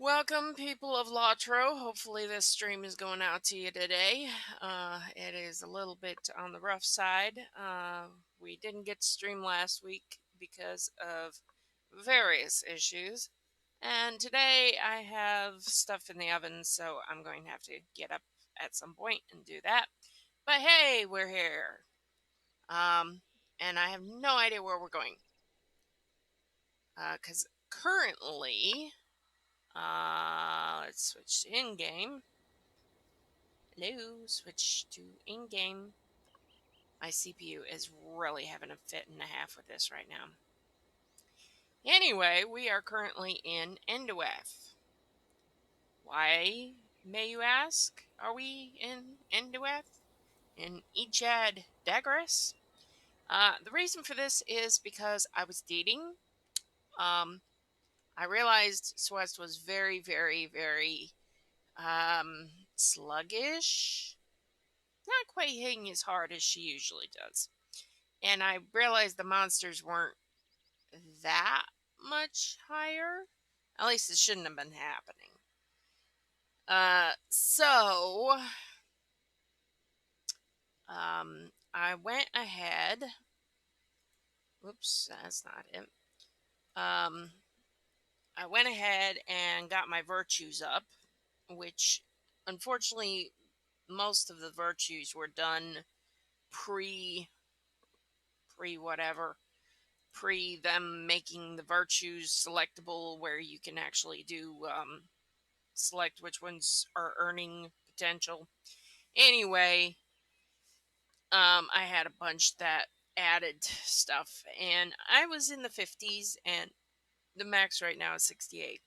Welcome, people of Latro. Hopefully, this stream is going out to you today. It is a little bit on the rough side. We didn't get to stream last week because of various issues. And today I have stuff in the oven, so I'm going to have to get up at some point and do that. But hey, we're here. And I have no idea where we're going. Because currently, let's switch to in-game. Hello, switch to in-game. My CPU is really having a fit and a half with this right now. Anyway, we are currently in Endueth. Why, may you ask, are we in Endueth? In Echad Dagras? The reason for this is because I was dating. I realized Swest was very, very, very sluggish. Not quite hitting as hard as she usually does. And I realized the monsters weren't that much higher. At least it shouldn't have been happening. I went ahead. Whoops, that's not it. I went ahead and got my virtues up, which unfortunately most of the virtues were done pre whatever, pre them making the virtues selectable, where you can actually do select which ones are earning potential. Anyway, I had a bunch that added stuff, and I was in the 50s, and the max right now is 68.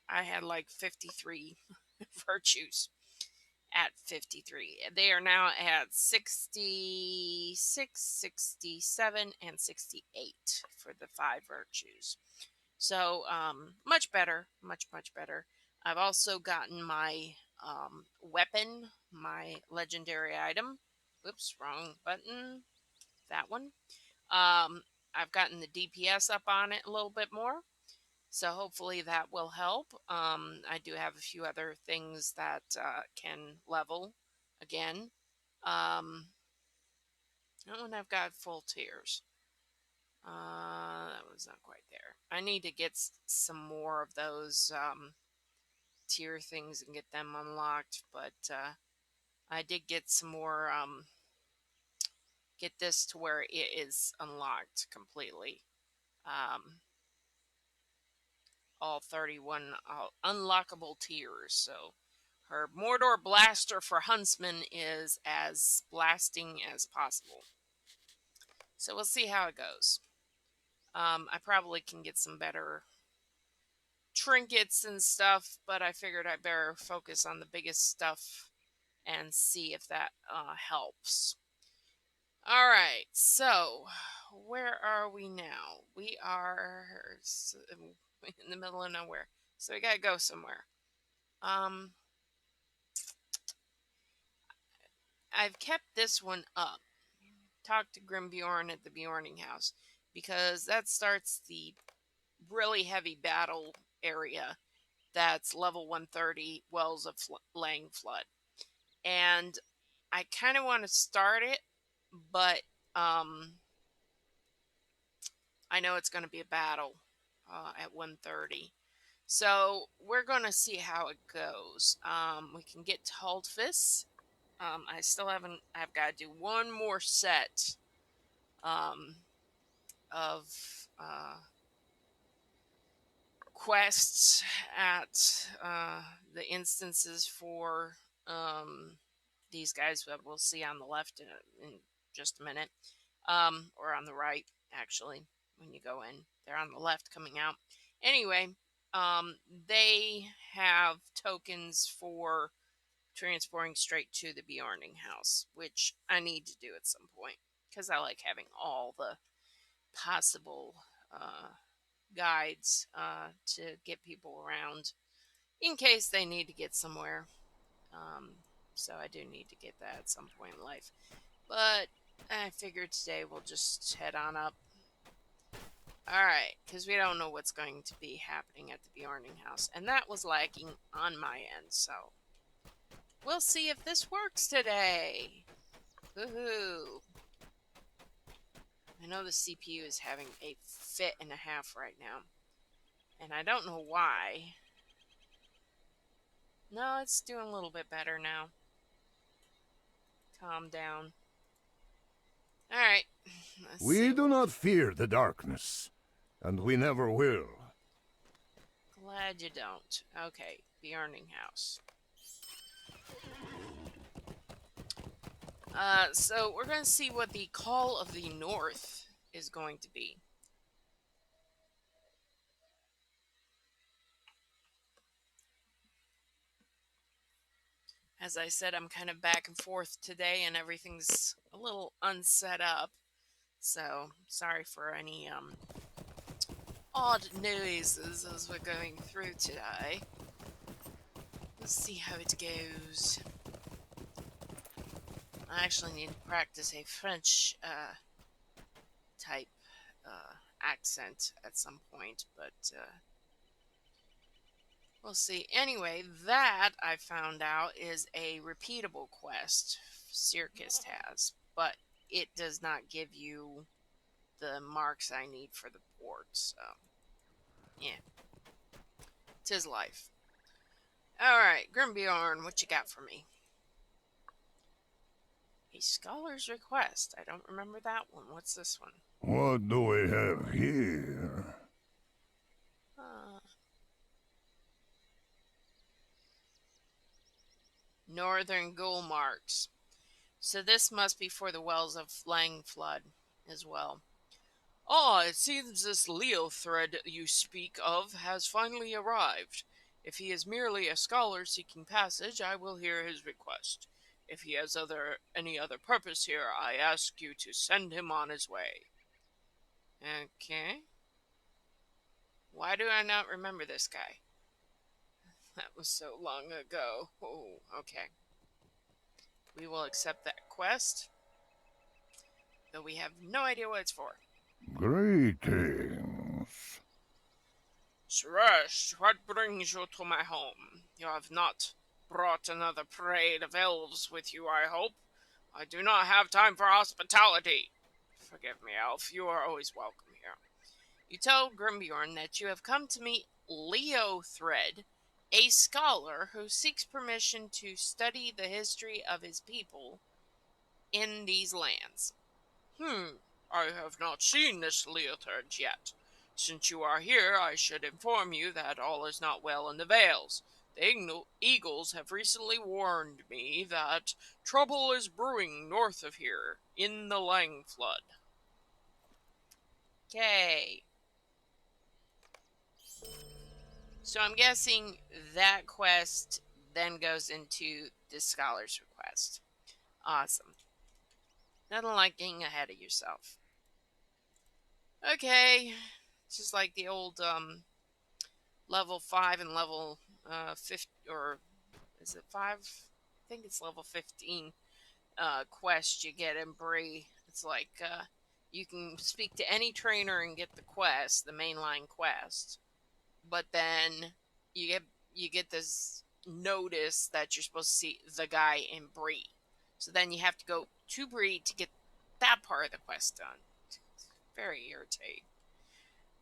I had like 53 virtues at 53. They are now at 66, 67, and 68 for the 5 virtues. So, much better, much better. I've also gotten my weapon, my legendary item. Whoops, wrong button. That one. I've gotten the DPS up on it a little bit more. So hopefully that will help. I do have a few other things that can level again. And I've got full tiers. That was not quite there. I need to get some more of those tier things and get them unlocked. But I did get some more. Get this to where it is unlocked completely. All 31 unlockable tiers. So her Mordor Blaster for Huntsman is as blasting as possible. So we'll see how it goes. I probably can get some better trinkets and stuff, but I figured I better focus on the biggest stuff and see if that helps. All right, so where are we now? We are in the middle of nowhere, so we gotta go somewhere. I've kept this one up. Talk to Grim Beorn at the Beorning house, because that starts the really heavy battle area that's level 130, Wells of Lang Flood. And I kind of want to start it, but I know it's going to be a battle at 130. So we're going to see how it goes. We can get to Holdfist. I still haven't, I've got to do one more set of quests at the instances for these guys that we'll see on the left in just a minute, or on the right, actually, when you go in. They're on the left coming out. Anyway, they have tokens for transporting straight to the Beorning house, which I need to do at some point, because I like having all the possible guides to get people around in case they need to get somewhere. So I do need to get that at some point in life. But I figured today we'll just head on up. Alright, because we don't know what's going to be happening at the Beorning house. And that was lagging on my end, so we'll see if this works today. Woohoo! I know the CPU is having a fit and a half right now. And I don't know why. No, it's doing a little bit better now. Calm down. Alright. We do not fear the darkness, and we never will. Glad you don't. Okay, Beorning house. So we're going to see what the Call of the North is going to be. As I said, I'm kind of back and forth today, and everything's a little unset up. So, sorry for any odd noises as we're going through today. Let's see how it goes. I actually need to practice a French type accent at some point, but we'll see. Anyway, that I found out is a repeatable quest Circus has, but it does not give you the marks I need for the port, so yeah. 'Tis life. Alright, Grimbeorn, what you got for me? A scholar's request. I don't remember that one. What's this one? What do we have here? Northern Ghoul Marks. So this must be for the Wells of Langflood as well. Ah, it seems this Leo thread you speak of has finally arrived. If he is merely a scholar seeking passage, I will hear his request. If he has any other purpose here, I ask you to send him on his way. Okay. Why do I not remember this guy? That was so long ago. Oh, okay. We will accept that quest, though we have no idea what it's for. Greetings. Swest, what brings you to my home? You have not brought another parade of elves with you, I hope. I do not have time for hospitality. Forgive me, elf. You are always welcome here. You tell Grimbeorn that you have come to meet Leo Thread, a scholar who seeks permission to study the history of his people in these lands. I have not seen this Leothard yet. Since you are here, I should inform you that all is not well in the Vales. The Eagles have recently warned me that trouble is brewing north of here, in the Langflood. Okay. So I'm guessing that quest then goes into the scholar's request. Awesome. Nothing like getting ahead of yourself. Okay. It's just like the old level 5 and level 50, or is it 5? I think it's level 15 quest you get in Bree. It's like you can speak to any trainer and get the quest, the mainline quest, but then you get this notice that you're supposed to see the guy in Bree. So then you have to go to Bree to get that part of the quest done. It's very irritating.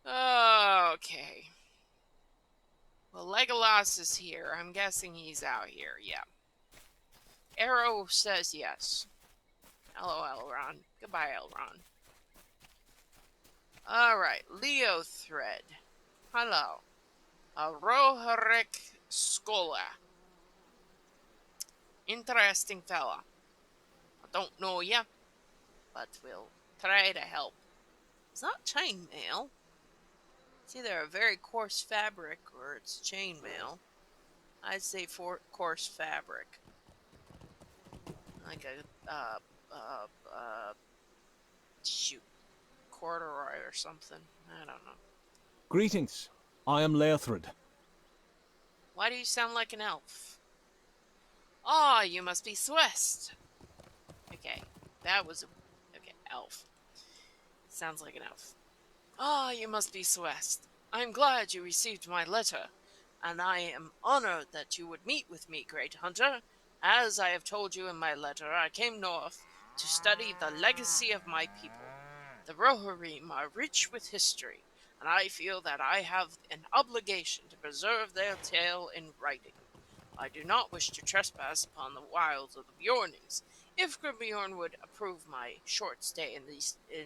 Okay. Well, Legolas is here. I'm guessing he's out here. Yeah. Arrow says yes. Hello, Elrond. Goodbye, Elrond. Alright, Leo Thread. Hello. Roharic Skola. Interesting fella. I don't know ya, but we'll try to help. It's not chainmail. It's either a very coarse fabric or it's chainmail. I'd say for coarse fabric. Like a, shoot, corduroy or something. I don't know. Greetings. I am Leothred. Why do you sound like an elf? Ah, you must be Swest. Okay, that was a... Okay, elf. Sounds like an elf. Ah, you must be Swest. I am glad you received my letter, and I am honored that you would meet with me, great hunter. As I have told you in my letter, I came north to study the legacy of my people. The Rohirrim are rich with history, and I feel that I have an obligation to preserve their tale in writing. I do not wish to trespass upon the wilds of the Beornings. If Grimbeorn would approve my short stay in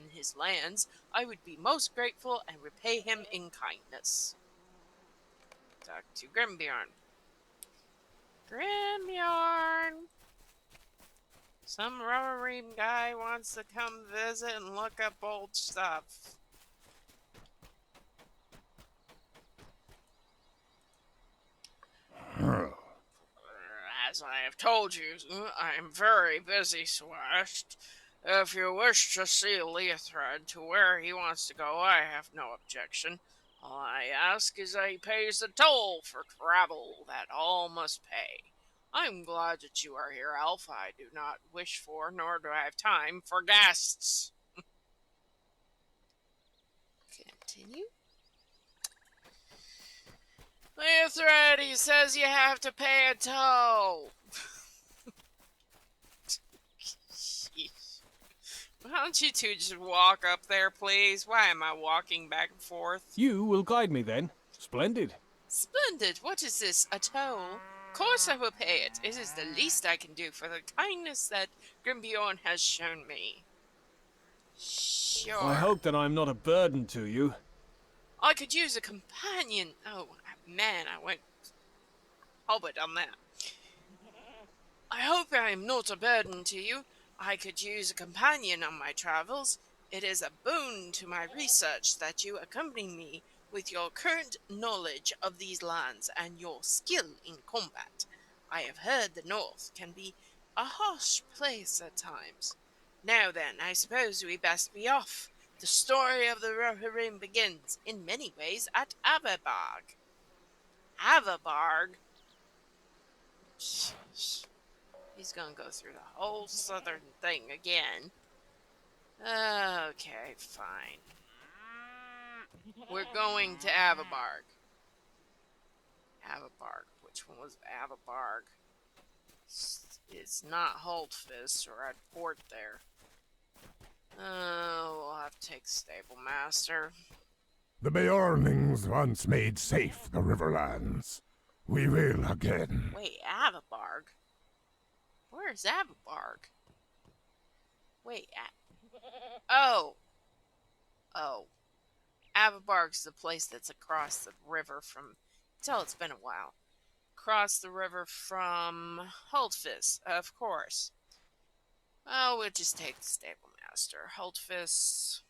his lands, I would be most grateful and repay him in kindness. Talk to Grimbeorn. Grimbeorn! Some Rohirrim guy wants to come visit and look up old stuff. As I have told you, I am very busy, Swest. If you wish to see Leothred to where he wants to go, I have no objection. All I ask is that he pays the toll for travel that all must pay. I am glad that you are here, Elf. I do not wish for, nor do I have time for guests. Continue. Leothred, he says you have to pay a toll. Why don't you two just walk up there, please? Why am I walking back and forth? You will guide me then. Splendid. Splendid. What is this? A toll? Of course I will pay it. It is the least I can do for the kindness that Grimbeorn has shown me. I Sure. hope that I am not a burden to you. I could use a companion. Oh, man, I went hobbit on that. I hope I am not a burden to you. I could use a companion on my travels. It is a boon to my research that you accompany me with your current knowledge of these lands and your skill in combat. I have heard the North can be a harsh place at times. Now then, I suppose we best be off. The story of the Rohirrim begins, in many ways, at Averbarg. Averbarg? He's gonna go through the whole southern thing again. Okay, fine. We're going to Avabarg. Avabarg. Which one was Avabarg? It's not Holtfist, or I'd port there. We'll have to take Stable Master. The Beornings once made safe the Riverlands. We will again. Wait, Avabarg? Where is Avabarg? Wait, oh. Oh. Avabarg's the place that's across the river from... Tell it's been a while. Across the river from Holtfist, of course. Oh, we'll just take the Stable Master. Holtfist,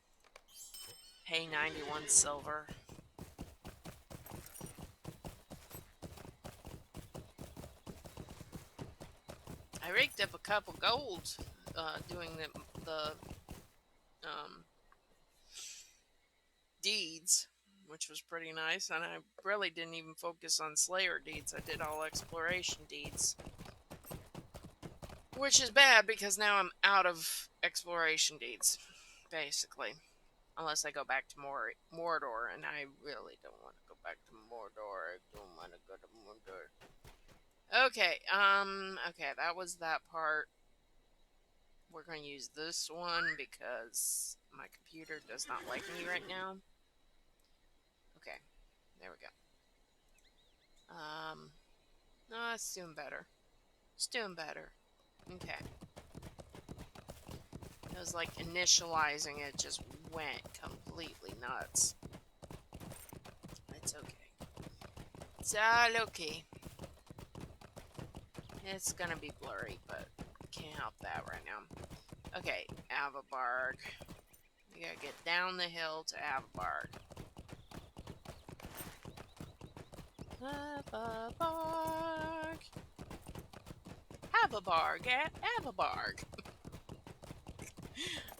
pay 91 silver. I raked up a couple gold doing the deeds, which was pretty nice, and I really didn't even focus on Slayer deeds. I did all exploration deeds. Which is bad because now I'm out of exploration deeds, basically. Unless I go back to Mordor, and I really don't want to go back to Mordor. I don't want to go to Mordor. Okay, that was that part. We're going to use this one because my computer does not like me right now. Okay, there we go. No, it's doing better. It's doing better. Okay. It was like initializing it just went completely nuts. It's okay. It's all okay. It's gonna be blurry, but can't help that right now. Okay, Avabarg. We gotta get down the hill to Avabarg. Avabarg. Avabarg at Avabarg.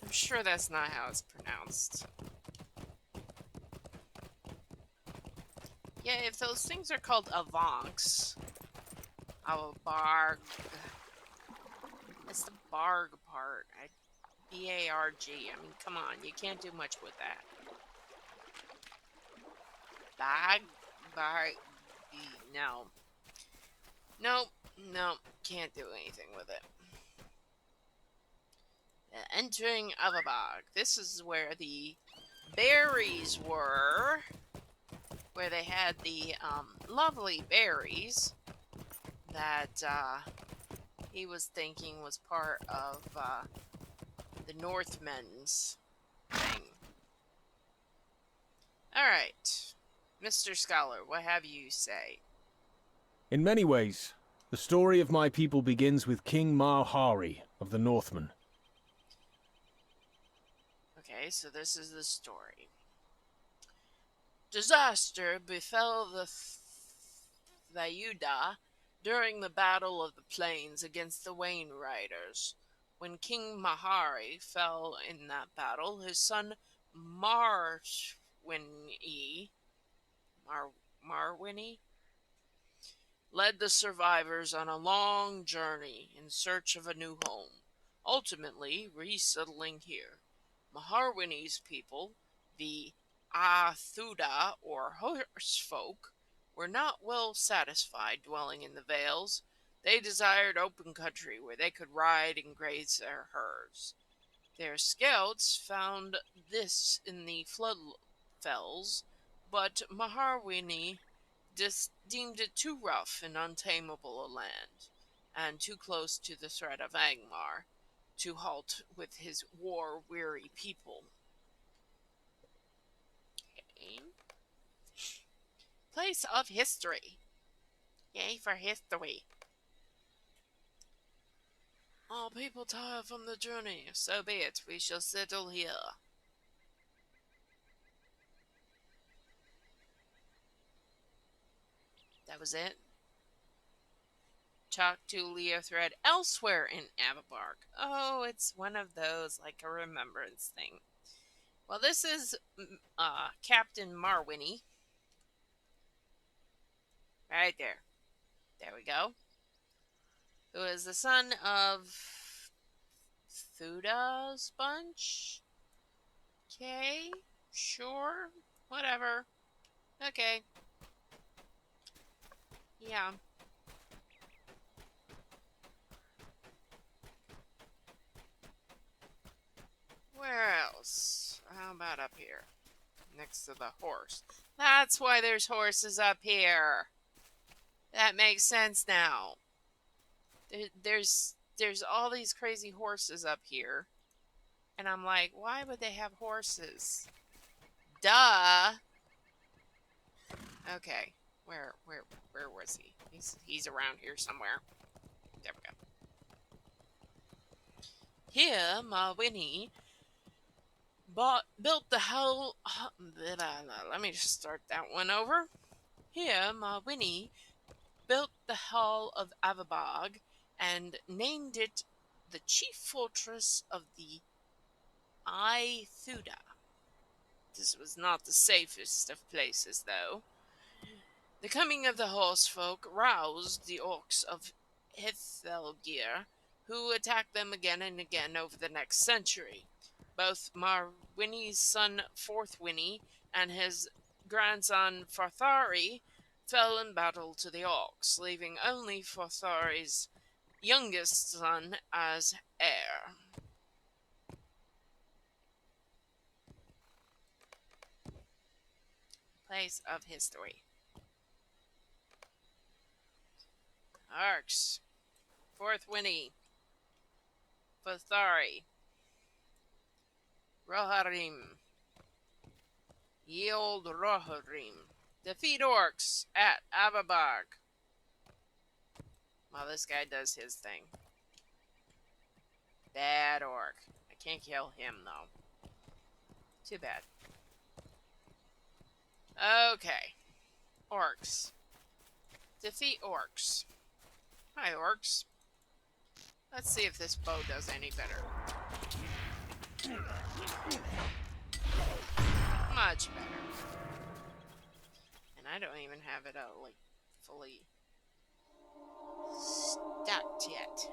I'm sure that's not how it's pronounced. Yeah, if those things are called Avanks, Avabarg. It's the barg part. B-A-R-G. I mean, come on, you can't do much with that. Bag, bag, no. Nope, nope, can't do anything with it. The entering of a bog. This is where the berries were. Where they had the lovely berries that he was thinking was part of the Northmen's thing. Alright, Mr. Scholar, what have you say? In many ways, the story of my people begins with King Marhari of the Northmen. Okay, so this is the story. Disaster befell the Thayuda during the Battle of the Plains against the Wayne Riders. When King Mahari fell in that battle, his son Marwini led the survivors on a long journey in search of a new home, ultimately resettling here. Maharwini's people, the Athuda or horsefolk, were not well satisfied dwelling in the vales. They desired open country where they could ride and graze their herds. Their scouts found this in the Floodfells, but Maharwini deemed it too rough and untamable a land, and too close to the threat of Angmar to halt with his war-weary people. Okay. Place of history. Yay for history. All people tired from the journey, so be it, we shall settle here. That was it. Talk to Leothred elsewhere in Avabark. Oh, it's one of those, like a remembrance thing. Well, this is Captain Marwini. Right there. There we go. Who is the son of Thuda's bunch? Okay, sure, whatever. Okay. Yeah. Where else? How about up here? Next to the horse. That's why there's horses up here. That makes sense now. There's all these crazy horses up here. And I'm like, why would they have horses? Duh. Okay. Where was he? He's around here somewhere. There we go. Here, Marwini built the whole. Let me just start that one over. Here, Marwini built the Hall of Avabog and named it the chief fortress of the Thuda. This was not the safest of places, though. The coming of the horsefolk roused the orcs of Hithelgir, who attacked them again and again over the next century. Both Marwini's son Forthwini and his grandson Farthari fell in battle to the orcs, leaving only Farthari's youngest son as heir. Place of history. Orcs. Forthwini. Farthari. Rohirrim. Ye old Rohirrim. Defeat orcs at Avabark. Well, this guy does his thing. Bad orc. I can't kill him, though. Too bad. Okay. Orcs. Defeat orcs. Hi, orcs. Let's see if this bow does any better. Much better. And I don't even have it like fully stacked yet.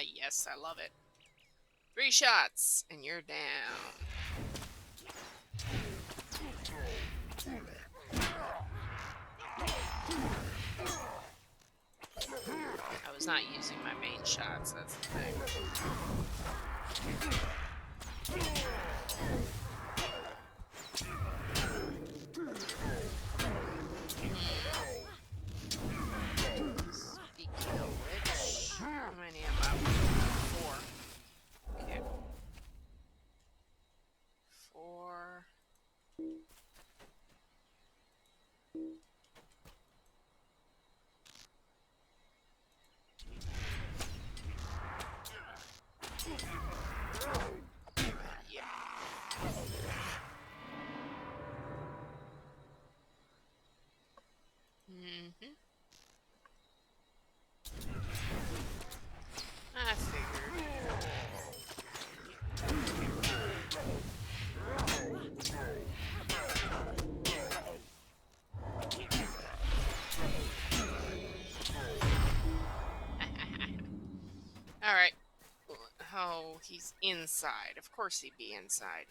Yes, I love it. 3 shots, and you're down. I was not using my main shots, that's the thing. Speaking of which, how many am I? 4. Okay. 4. Yeah. Mm-hmm. I figured. Alright. Oh, he's inside. Of course he'd be inside.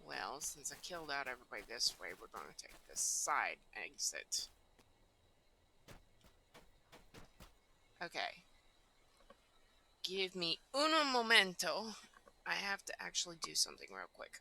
Well, since I killed out everybody this way, we're going to take this side exit. Okay. Give me uno momento. I have to actually do something real quick.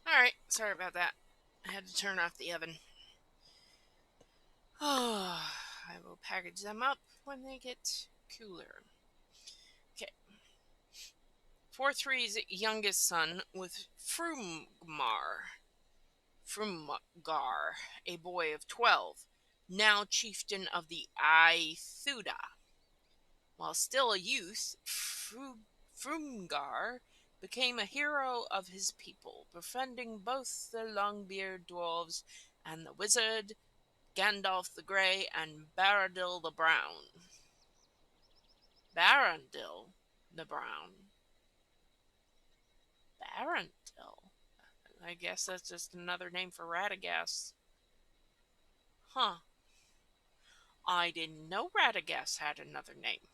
Alright, sorry about that. I had to turn off the oven. Oh, I will package them up when they get cooler. Okay. 4-3's youngest son with Frumgar, a boy of 12, now chieftain of the Aithuda. While still a youth, Frumgar became a hero of his people, befriending both the Longbeard dwarves and the wizard, Gandalf the Grey, and Barandil the Brown. Barandil the Brown. Barandil? I guess that's just another name for Radagast. Huh. I didn't know Radagast had another name.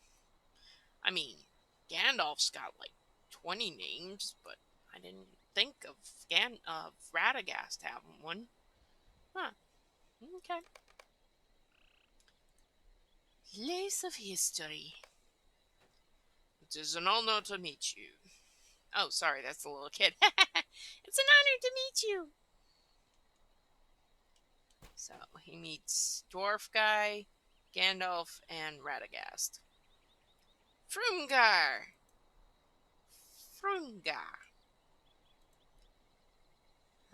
I mean, Gandalf's got like 20 names, but I didn't think of Radagast having one. Huh. Okay. Place of history. It is an honor to meet you. Oh, sorry, that's the little kid. It's an honor to meet you. So he meets Dwarf Guy, Gandalf, and Radagast. Frumgar. Frumgar.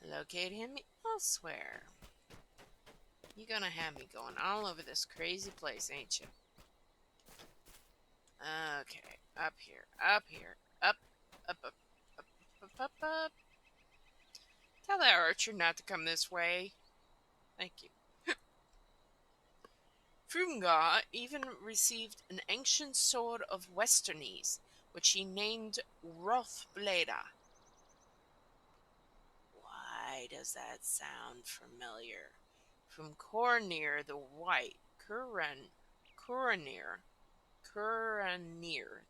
Locate him elsewhere. You're gonna have me going all over this crazy place, ain't you? Okay, up here, up, up, up, up, up. Tell that archer not to come this way. Thank you. Frumgar even received an ancient sword of Westernese, which he named Rothblada. Why does that sound familiar? From Coronir the White. Coronir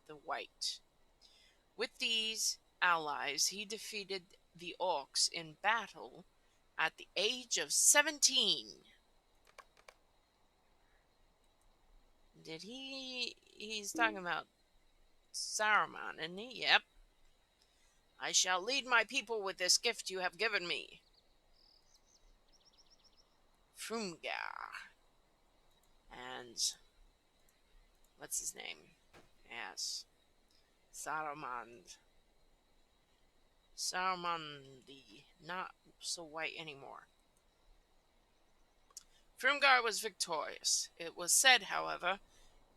the White. With these allies, he defeated the Orcs in battle at the age of 17. He's talking about Saruman, isn't he? Yep. I shall lead my people with this gift you have given me. Frumgar. And what's his name? Yes. Saruman the not so white anymore. Frumgar was victorious. It was said, however,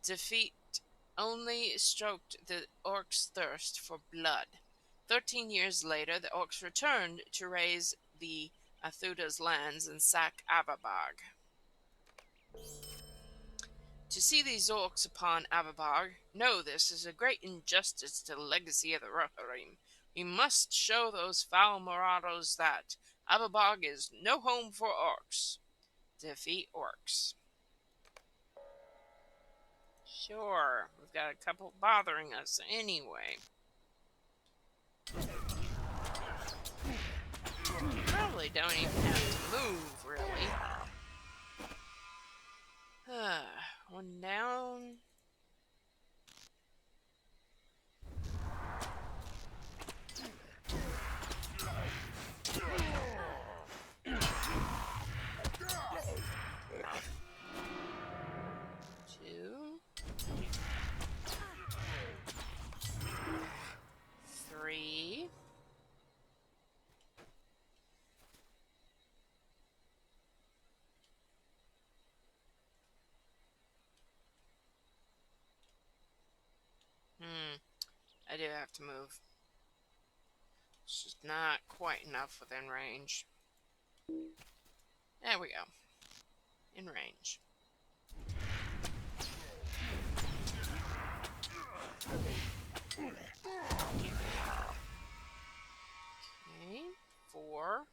defeat only stroked the orcs' thirst for blood. 13 years later, the orcs returned to raise the Athuda's lands and sack Avabarg. To see these orcs upon Avabarg, know this is a great injustice to the legacy of the Rohirrim. We must show those foul marauders that Avabarg is no home for orcs. Defeat orcs. Sure, we've got a couple bothering us anyway. Probably don't even have to move, really. One down. Two. Three. I do have to move. It's just not quite enough within range. There we go. In range. Okay, 4.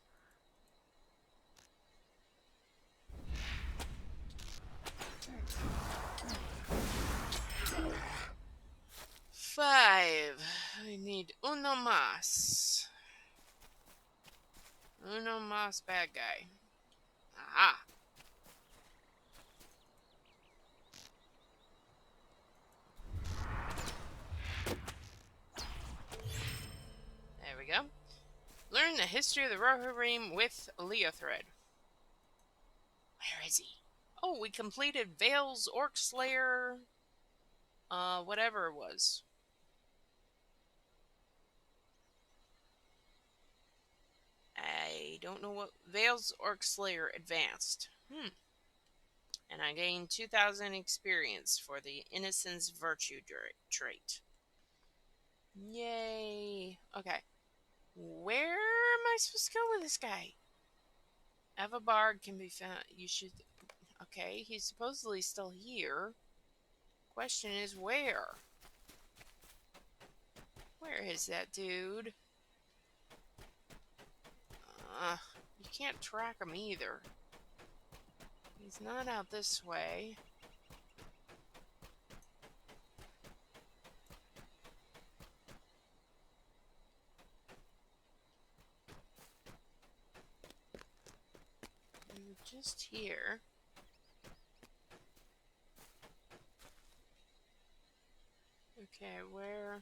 5. I need uno más. Uno más bad guy. Aha. There we go. Learn the history of the Rohirrim with Leothred. Where is he? Oh, we completed Vale's Orc Slayer. Whatever it was. I don't know what. Vale's Orc Slayer Advanced. And I gained 2,000 experience for the Innocence Virtue trait. Yay. Okay. Where am I supposed to go with this guy? Avabarg can be found. You should. Okay, he's supposedly still here. Question is where? Where is that dude? You can't track him either. He's not out this way. You're just here. Okay, where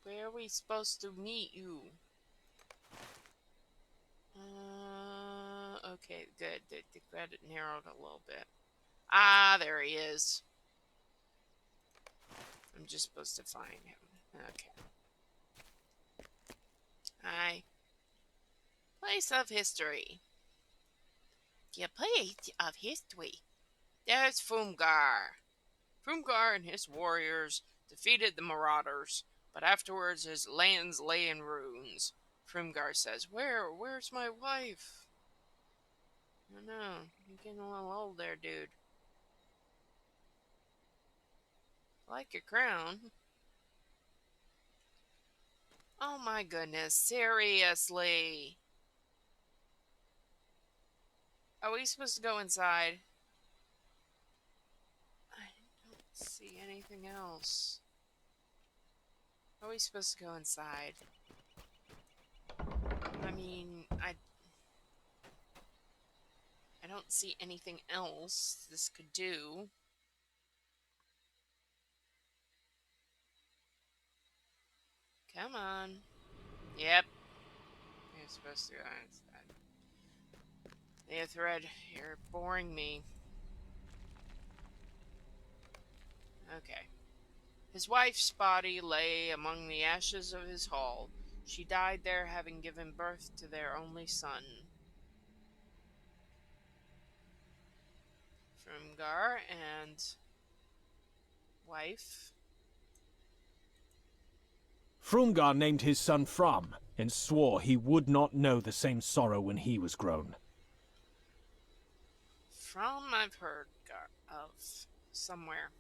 are we supposed to meet you? Okay, good. Glad it narrowed a little bit. Ah, there he is. I'm just supposed to find him. Okay. Hi. Place of history. The place of history. There's Frumgar. Frumgar and his warriors defeated the marauders, but afterwards his lands lay in ruins. Frumgar says, Where's my wife? I don't know. You're getting a little old there, dude. Like your crown. Oh my goodness, seriously. Are we supposed to go inside? I don't see anything else. Are we supposed to go inside? I mean, I don't see anything else this could do. Come on. Yep. You're supposed to go inside. Leothred, you're boring me. Okay. His wife's body lay among the ashes of his hall. She died there, having given birth to their only son. Frumgar and wife. Frumgar named his son Fram, and swore he would not know the same sorrow when he was grown. From I've heard of somewhere.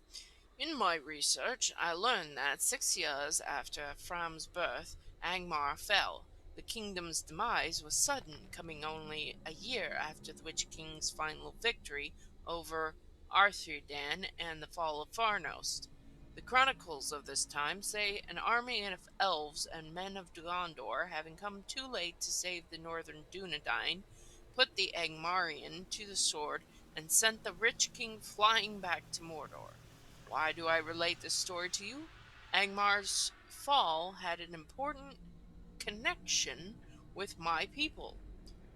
In my research, I learned that 6 years after Fram's birth, Angmar fell. The kingdom's demise was sudden, coming only a year after the Witch King's final victory over Arthurdan and the fall of Farnost. The chronicles of this time say an army of elves and men of Gondor, having come too late to save the northern Dunedain, put the Angmarian to the sword and sent the rich king flying back to Mordor. Why do I relate this story to you? Angmar's fall had an important connection with my people.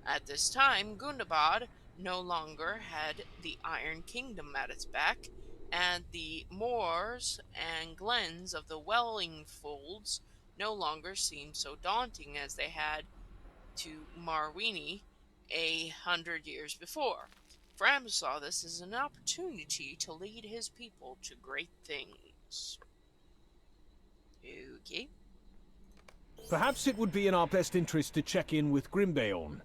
At this time, Gundabad no longer had the Iron Kingdom at its back, and the moors and glens of the Welling Folds no longer seemed so daunting as they had to Marwini 100 years before. Fram saw this as an opportunity to lead his people to great things. Okay. Perhaps it would be in our best interest to check in with Grimbeorn.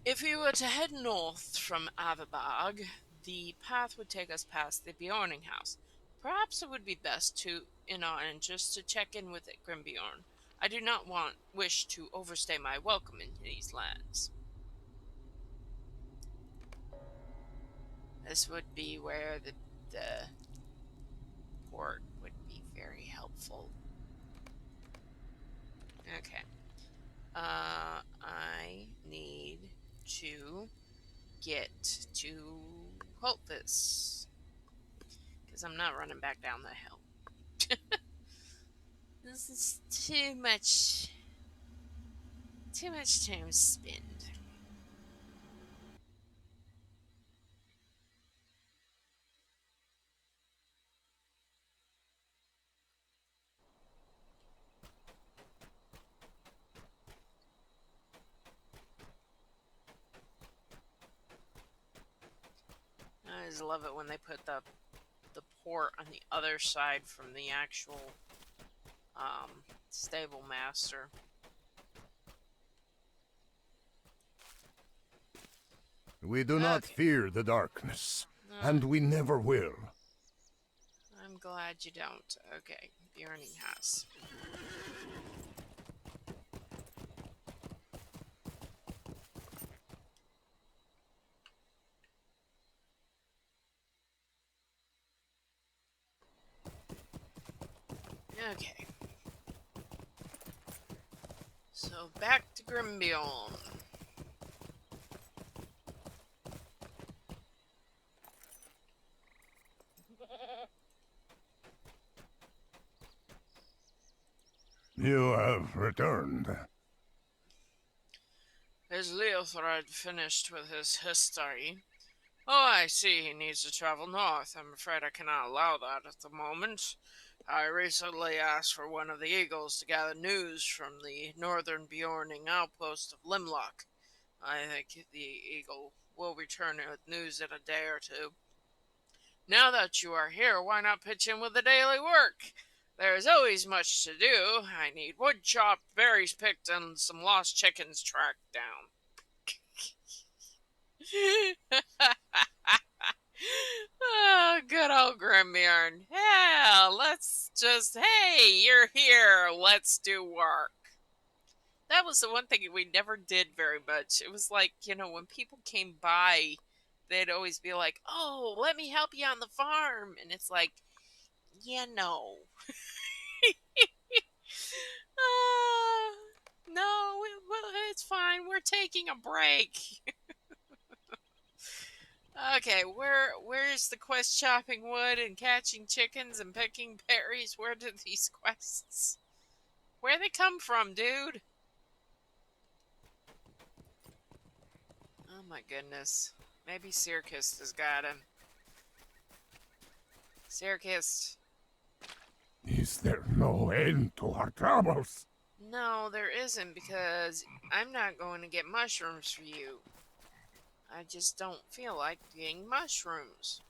If we were to head north from Avabag, the path would take us past the Beorning house. Perhaps it would be best to, in our interest, to check in with Grimbeorn. I do not wish to overstay my welcome in these lands. This would be where the port would be very helpful. Okay. I need to get to Holtvis because I'm not running back down the hill. This is too much time to spend. I always love it when they put the port on the other side from the actual stable master. We do not fear the darkness, and we never will. I'm glad you don't. Okay, Beorning house. Okay. So back to Grimbeorn. You have returned. Is Leothred finished with his history? Oh, I see he needs to travel north. I'm afraid I cannot allow that at the moment. I recently asked for one of the eagles to gather news from the northern Beorning outpost of Limlock. I think the eagle will return with news in a day or two. Now that you are here, why not pitch in with the daily work? There is always much to do. I need wood chopped, berries picked, and some lost chickens tracked down. Oh, good old Grimbeorn. Yeah, hey, you're here. Let's do work. That was the one thing we never did very much. It was like, when people came by, they'd always be like, oh, let me help you on the farm. And it's like, yeah, no. No, it's fine. We're taking a break. Okay, where's the quest chopping wood and catching chickens and picking berries? Where did these quests? Where they come from, dude? Oh my goodness. Maybe Circus has got him. Circus. Is there no end to our troubles? No, there isn't, because I'm not going to get mushrooms for you. I just don't feel like getting mushrooms.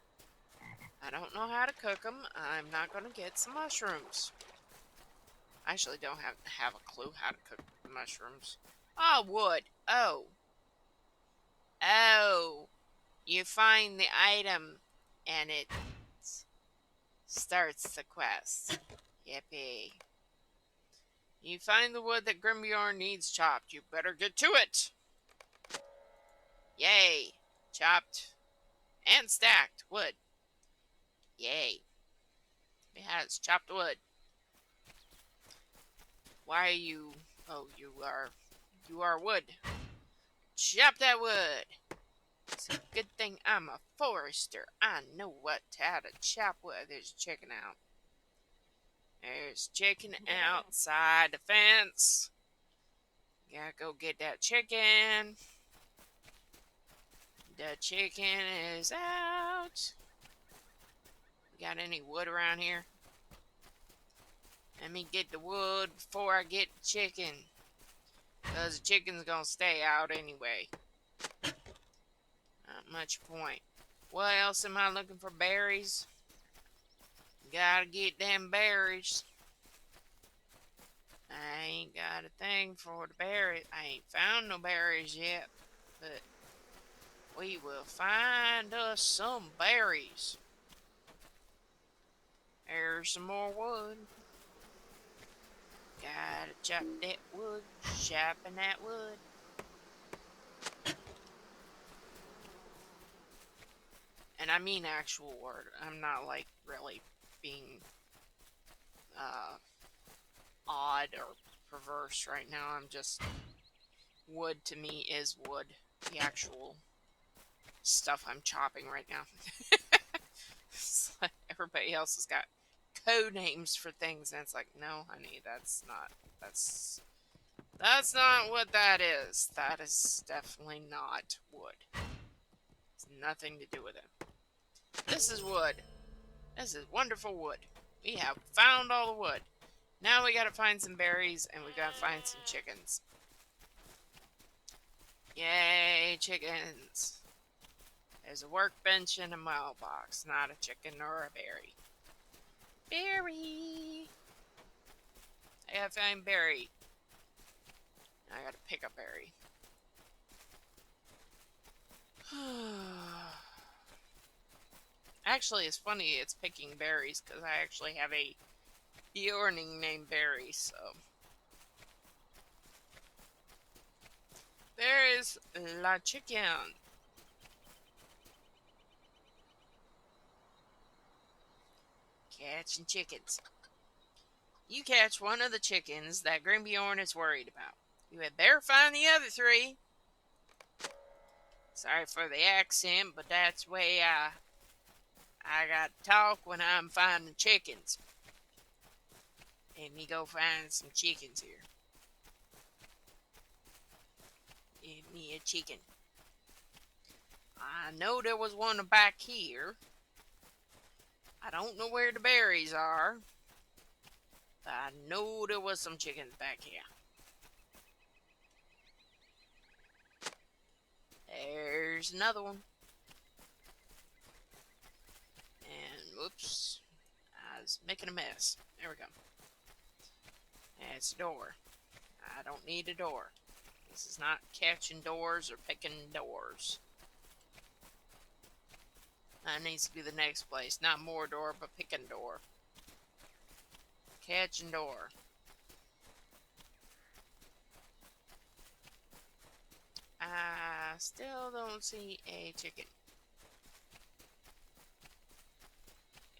I don't know how to cook them. I'm not going to get some mushrooms. I actually don't have a clue how to cook mushrooms. Oh, wood. Oh. Oh. You find the item and it starts the quest. Yippee. You find the wood that Grimbeorn needs chopped. You better get to it. Yay. Chopped and stacked wood. Yay. It has chopped wood. Why are you... Oh, you are wood. Chop that wood. It's a good thing I'm a forester. I know how to chop wood. There's a chicken out. There's chicken outside the fence. Gotta go get that chicken. The chicken is out. Got any wood around here? Let me get the wood before I get the chicken. Because the chicken's gonna stay out anyway. Not much point. What else am I looking for? Berries? Gotta get them berries. I ain't got a thing for the berries. I ain't found no berries yet. But we will find us some berries. There's some more wood. Gotta chop that wood. Chopping that wood. And I mean actual wood. I'm not like really being odd or perverse right now. I'm just... Wood to me is wood. The actual stuff I'm chopping right now. It's like everybody else has got code names for things, and it's like, no, honey, that's not what that is. That is definitely not wood. It's nothing to do with it. This is wood. This is wonderful wood. We have found all the wood. Now we gotta find some berries, and we gotta find some chickens. Yay, chickens. There's a workbench and a mailbox, not a chicken or a berry. Berry! I gotta find berry. I gotta pick a berry. Actually, it's funny it's picking berries, because I actually have a Beorning named Berry, so... There is la chicken. Catching chickens. You catch one of the chickens that Grimbeorn is worried about. You had better find the other three. Sorry for the accent, but that's the way I got to talk when I'm finding chickens. Let me go find some chickens here. Give me a chicken. I know there was one back here. I don't know where the berries are. But I know there was some chickens back here. There's another one. And whoops. I was making a mess. There we go. That's a door. I don't need a door. This is not catching doors or picking doors. That needs to be the next place. Not more door, but picking door. Catching door. I still don't see a chicken.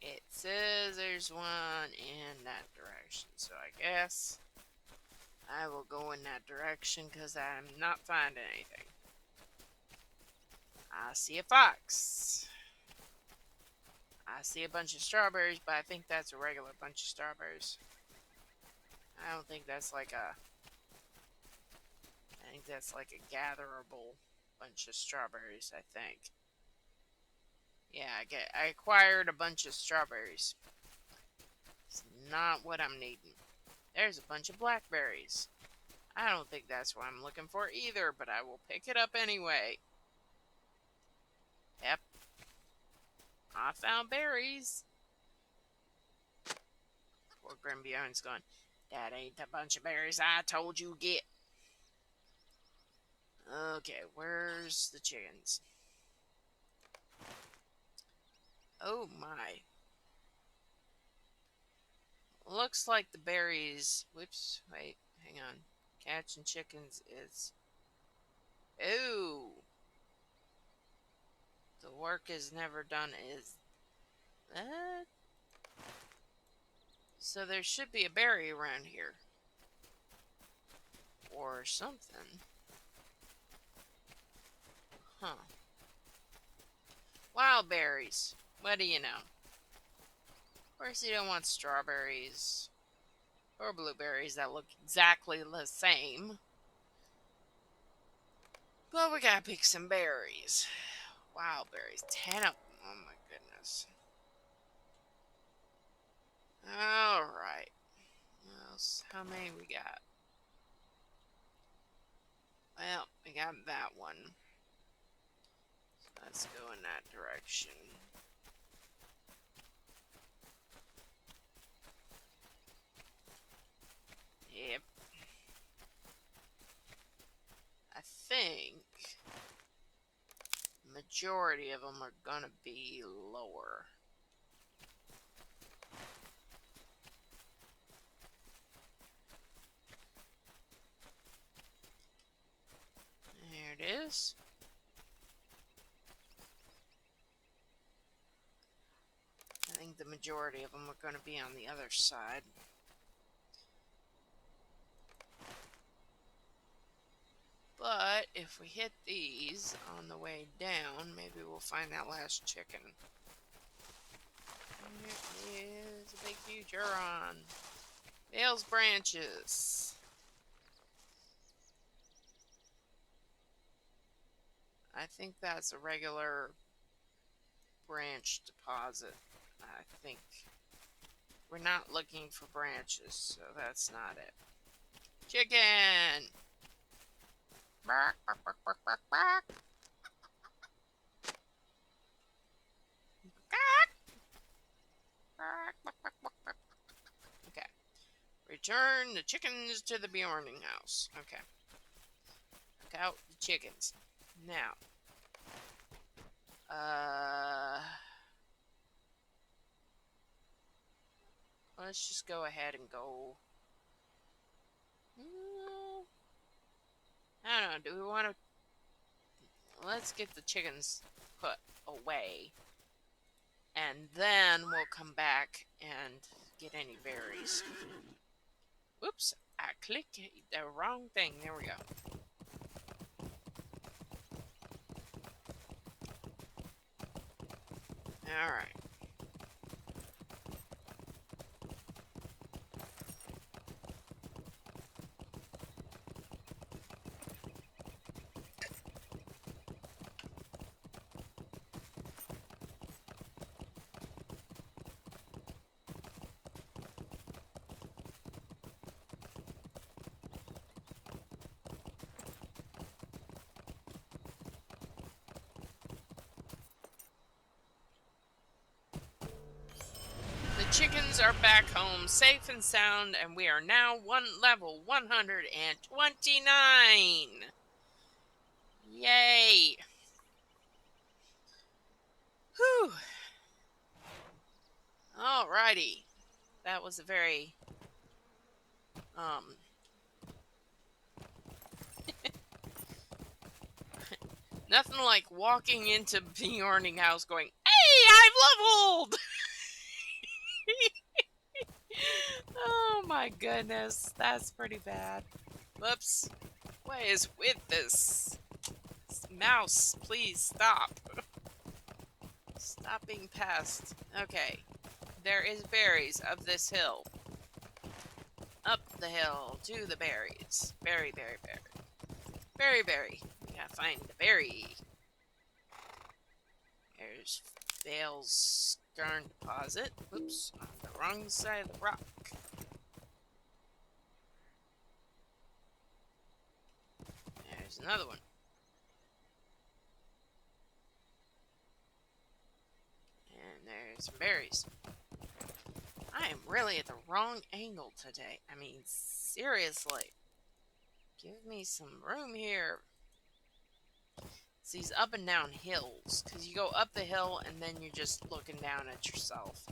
It says there's one in that direction, so I guess I will go in that direction because I'm not finding anything. I see a fox. I see a bunch of strawberries, but I think that's a regular bunch of strawberries. I don't think that's like a... I think that's like a gatherable bunch of strawberries, I think. Yeah, I acquired a bunch of strawberries. It's not what I'm needing. There's a bunch of blackberries. I don't think that's what I'm looking for either, but I will pick it up anyway. Yep. I found berries. Poor Grimbjorn's going, that ain't the bunch of berries I told you to get. Okay, where's the chickens? Oh my. Looks like the berries. Whoops, wait, hang on. Catching chickens is. Ooh. The work is never done is that? So there should be a berry around here. Or something. Huh. Wild berries. What do you know? Of course you don't want strawberries. Or blueberries that look exactly the same. But we gotta pick some berries. Wild berries. 10 of them. Oh my goodness. Alright. How many we got? Well, we got that one. So let's go in that direction. Yep. I think majority of them are gonna be lower. There it is. I think the majority of them are going to be on the other side. But if we hit these on the way down, maybe we'll find that last chicken. There is a big huge Huron. Bale's branches. I think that's a regular branch deposit. I think we're not looking for branches, so that's not it. Chicken! Bark, bark, bark, bark, bark, bark. Okay. Return the chickens to the Beorning house. Okay. Look out the chickens. Now. Let's just go ahead and go. I don't know. Do we want to? Let's get the chickens put away. And then we'll come back and get any berries. Whoops. I clicked the wrong thing. There we go. Alright. Chickens are back home safe and sound, and we are now level 129. Yay. Whew. Alrighty. That was a very nothing like walking into Beorning house going, "Hey, I've leveled!" Oh my goodness, that's pretty bad. Whoops. What is with this? Mouse, please stop. Stop being pest. Okay. There is berries of this hill. Up the hill to the berries. Berry, berry, berry. Berry, berry. We gotta find the berry. There's Vale's Scarn deposit. Oops, on the wrong side of the rock. There's another one. berries, berries. I am really at the wrong angle today. I mean, seriously. Give me some room here. It's these up and down hills. Because you go up the hill and then you're just looking down at yourself.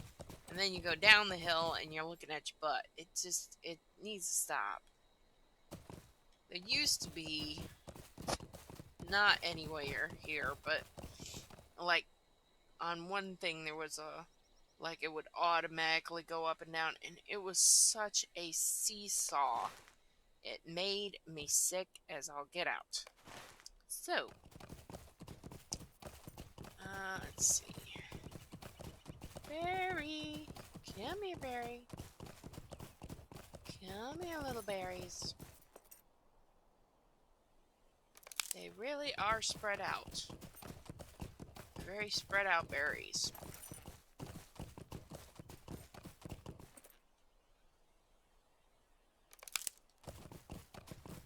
And then you go down the hill and you're looking at your butt. It needs to stop. There used to be, not anywhere here, but like on one thing there was like it would automatically go up and down, and it was such a seesaw. It made me sick as I'll get out. So, let's see. Berry, come here, berry. Come here, little berries. They really are spread out. Very spread out berries.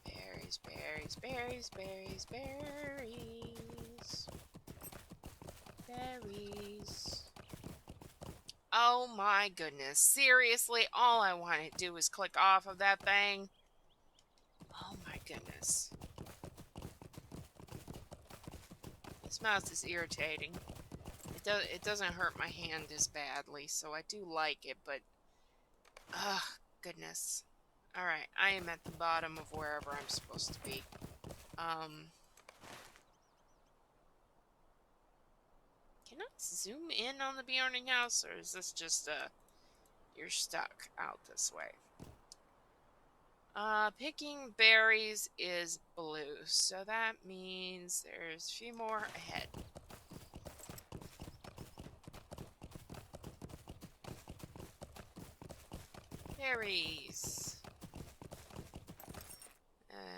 Berries, berries, berries, berries, berries. Berries. Oh my goodness. Seriously, all I want to do is click off of that thing. Oh my goodness. This mouse is irritating. It doesn't hurt my hand as badly, so I do like it, but ugh, goodness. Alright, I am at the bottom of wherever I'm supposed to be. Can I zoom in on the Beorning house, or is this just you're stuck out this way? Picking berries is blue, so that means there's a few more ahead. Berries.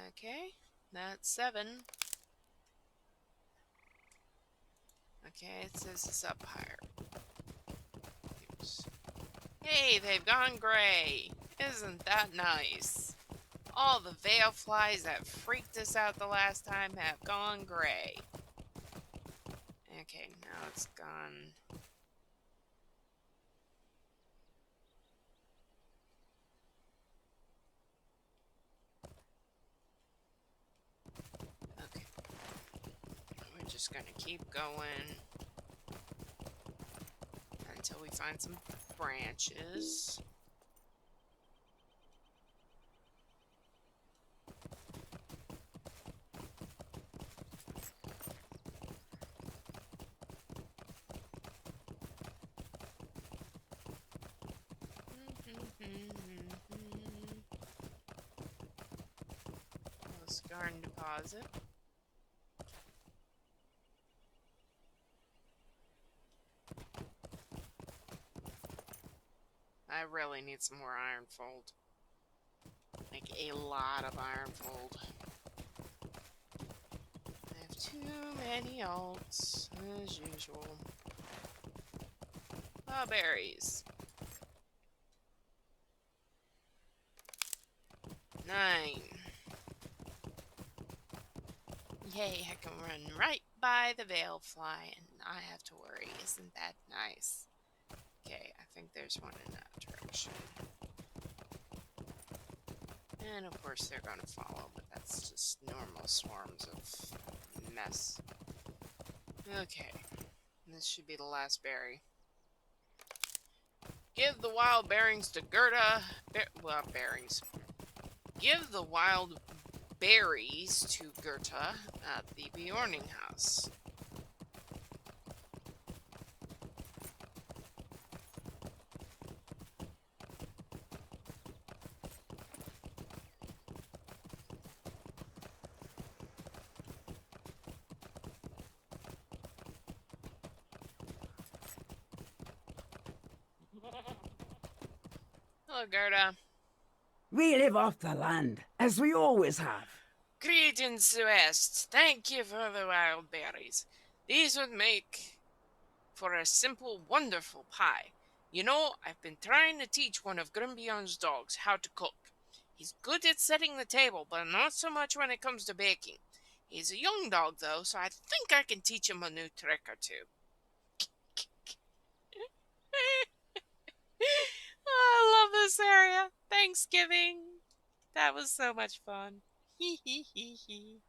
Okay, that's 7. Okay, it says it's up higher. Oops. Hey, they've gone gray. Isn't that nice? All the veil flies that freaked us out the last time have gone gray. Okay, now it's gone. Okay. We're just gonna keep going until we find some branches. Garden deposit. I really need some more iron fold. Like a lot of iron fold. I have too many alts, as usual. Oh, berries. 9. Yay, I can run right by the veil fly and not have to worry. Isn't that nice? Okay, I think there's one in that direction. And of course they're going to follow, but that's just normal swarms of mess. Okay, this should be the last berry. Give the wild bearings to Gerda. Bearings. Give the wild berries to Gerda at the Beorning house. Hello, Gerda. We live off the land, as we always have. Greetings, Swest. Thank you for the wild berries. These would make for a simple, wonderful pie. You know, I've been trying to teach one of Grimbion's dogs how to cook. He's good at setting the table, but not so much when it comes to baking. He's a young dog, though, so I think I can teach him a new trick or two. I love this area. Thanksgiving. That was so much fun. Hee hee hee hee.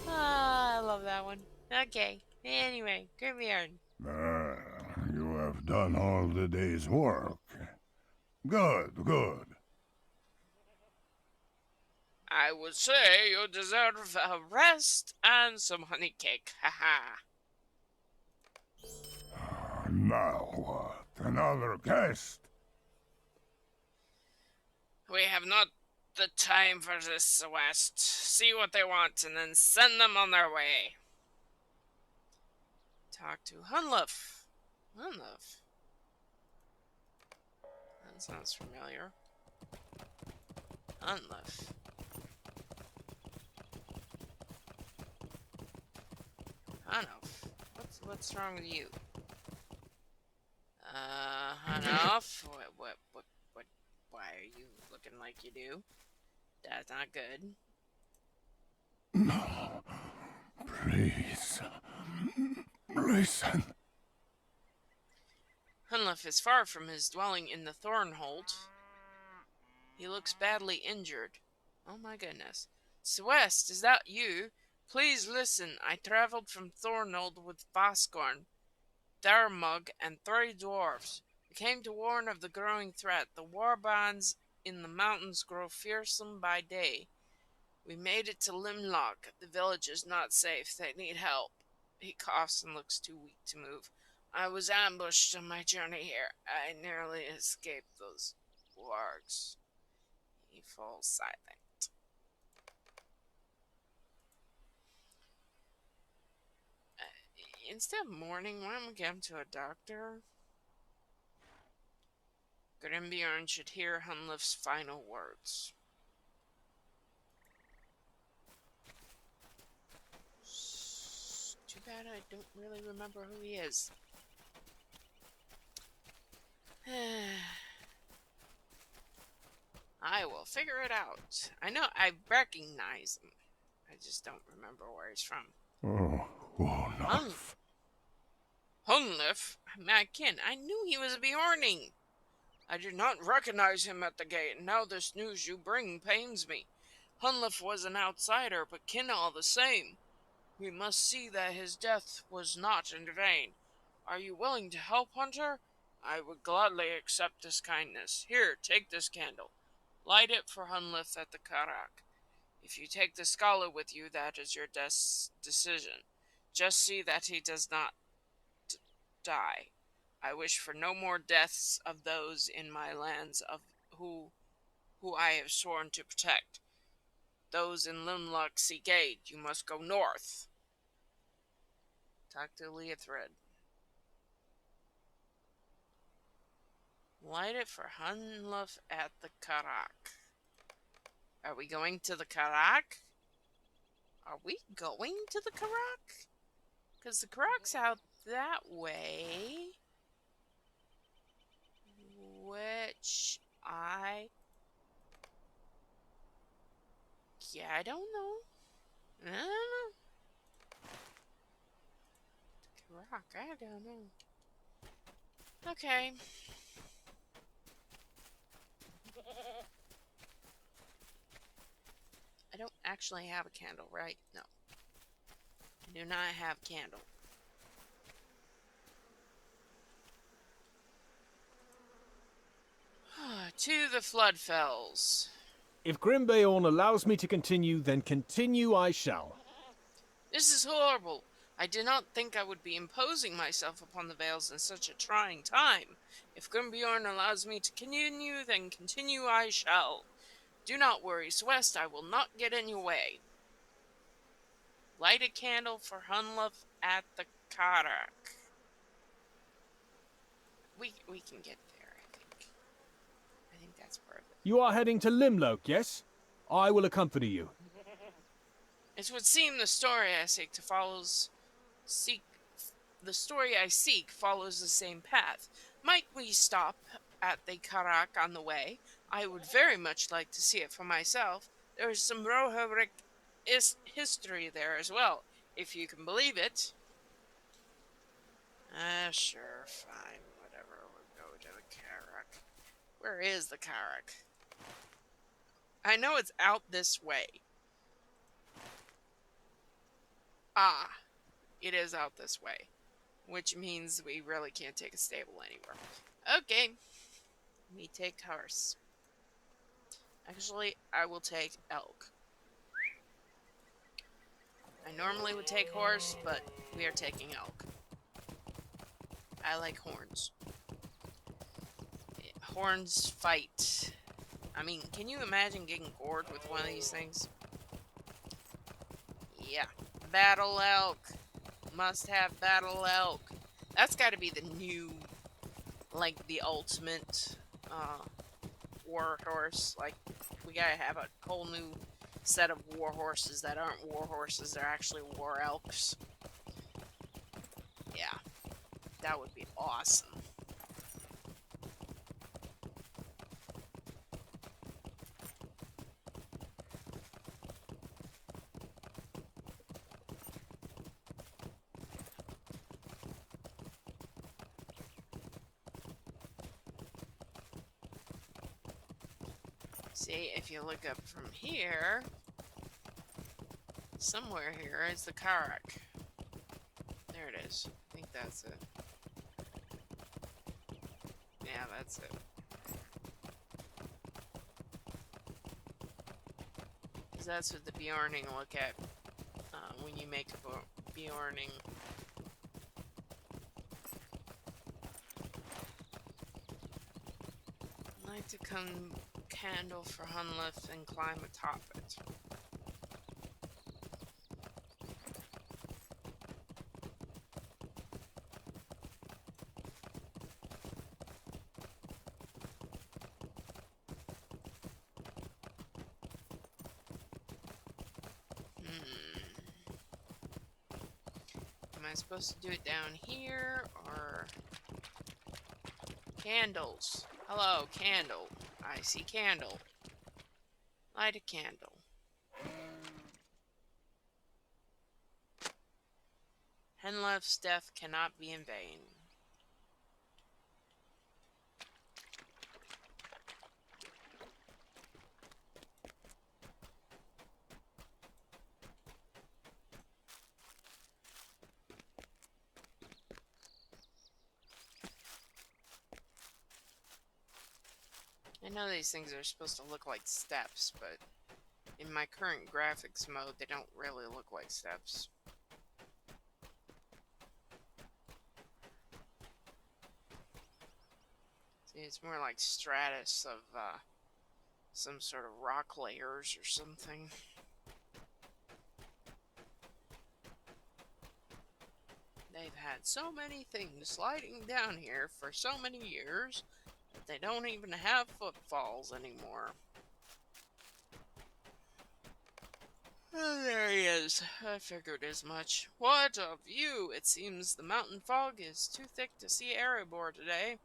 I love that one. Okay. Anyway, Grimbeard. You have done all the day's work. Good, good. I would say you deserve a rest and some honey cake. Haha. Now what? Another guest? We have not the time for this, West. See what they want and then send them on their way. Talk to Hunluff. Hunluff. That sounds familiar. Hunluff. Hunluff. What's wrong with you? Hunluff. What? Why are you looking like you do? That's not good. No. Please. Listen. Hunluff is far from his dwelling in the Thornhold. He looks badly injured. Oh my goodness. Swest, is that you? Please listen. I traveled from Thornhold with Vaskorn, Darmug, and 3 dwarves. We came to warn of the growing threat. The warbands in the mountains grow fearsome by day. We made it to Limlock. The village is not safe. They need help. He coughs and looks too weak to move. I was ambushed on my journey here. I nearly escaped those wargs. He falls silent. Instead of mourning, why don't we get him to a doctor? Grimbeorn should hear Hunluff's final words. Too bad I don't really remember who he is. I will figure it out. I know I recognize him. I just don't remember where he's from. Oh, Wolf. Hunluff? My kin, I knew he was a Beorning. I did not recognize him at the gate, and now this news you bring pains me. Hunluff was an outsider, but kin all the same. We must see that his death was not in vain. Are you willing to help, Hunter? I would gladly accept this kindness. Here, take this candle. Light it for Hunluff at the Karak. If you take the scholar with you, that is your decision. Just see that he does not die. I wish for no more deaths of those in my lands of who I have sworn to protect. Those in Limlock Gate, you must go north. Talk to Leothred. Light it for Hunluff at the Karak. Are we going to the Karak? Are we going to the Karak? Because the Karak's out that way. Which yeah, I don't know. I don't know. Karak, I don't know. Okay. I don't actually have a candle, right? No. I do not have a candle. To the Floodfells. If Grimbeorn allows me to continue, then continue I shall. This is horrible. I did not think I would be imposing myself upon the Vales in such a trying time. If Grimbeorn allows me to continue, then continue I shall. Do not worry, Swest, I will not get in your way. Light a candle for Hunluff at the Karak. We can get there, I think. I think that's part of it. You are heading to Limlock, yes? I will accompany you. It would seem the story I seek follows the same path. Might we stop at the Karak on the way? I would very much like to see it for myself. There is some Rohirric history there as well, if you can believe it. Sure, fine, whatever. Where is the Karak? I know it's out this way. Ah, it is out this way. Which means we really can't take a stable anywhere. Okay. We take horse. Actually, I will take elk. I normally would take horse, but we are taking elk. I like horns. Horns fight. I mean, can you imagine getting gored with one of these things? Yeah. Battle elk. Must have battle elk. That's got to be the new, like, the ultimate war horse. Like, we gotta have a whole new set of war horses that aren't war horses, they're actually war elks. Yeah, that would be awesome. See, if you look up from here, somewhere here is the Karak. There it is. I think that's it. Yeah, that's it. Because that's what the Beorning look at when you make a Beorning. Light to come candle for Hunlift and climb atop it. Am I supposed to do it down here, or... Candles. Hello, candle. I see candle. Light a candle. Henleft's death cannot be in vain. I know these things are supposed to look like steps, but in my current graphics mode, they don't really look like steps. See, it's more like stratus of some sort of rock layers or something. They've had so many things sliding down here for so many years that they don't even have footfalls anymore. Oh, there he is. I figured as much. What a view! It seems the mountain fog is too thick to see Erebor today.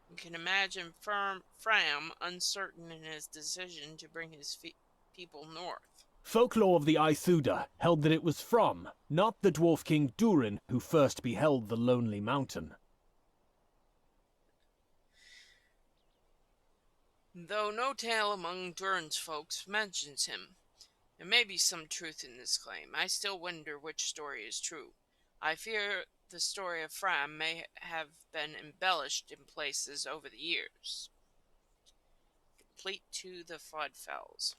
You can imagine Fram uncertain in his decision to bring his people north. Folklore of the Aithuda held that it was Fram, not the dwarf king Durin, who first beheld the lonely mountain. Though no tale among Durin's folks mentions him, there may be some truth in this claim. I still wonder which story is true. I fear the story of Fram may have been embellished in places over the years. Complete to the Floodfells.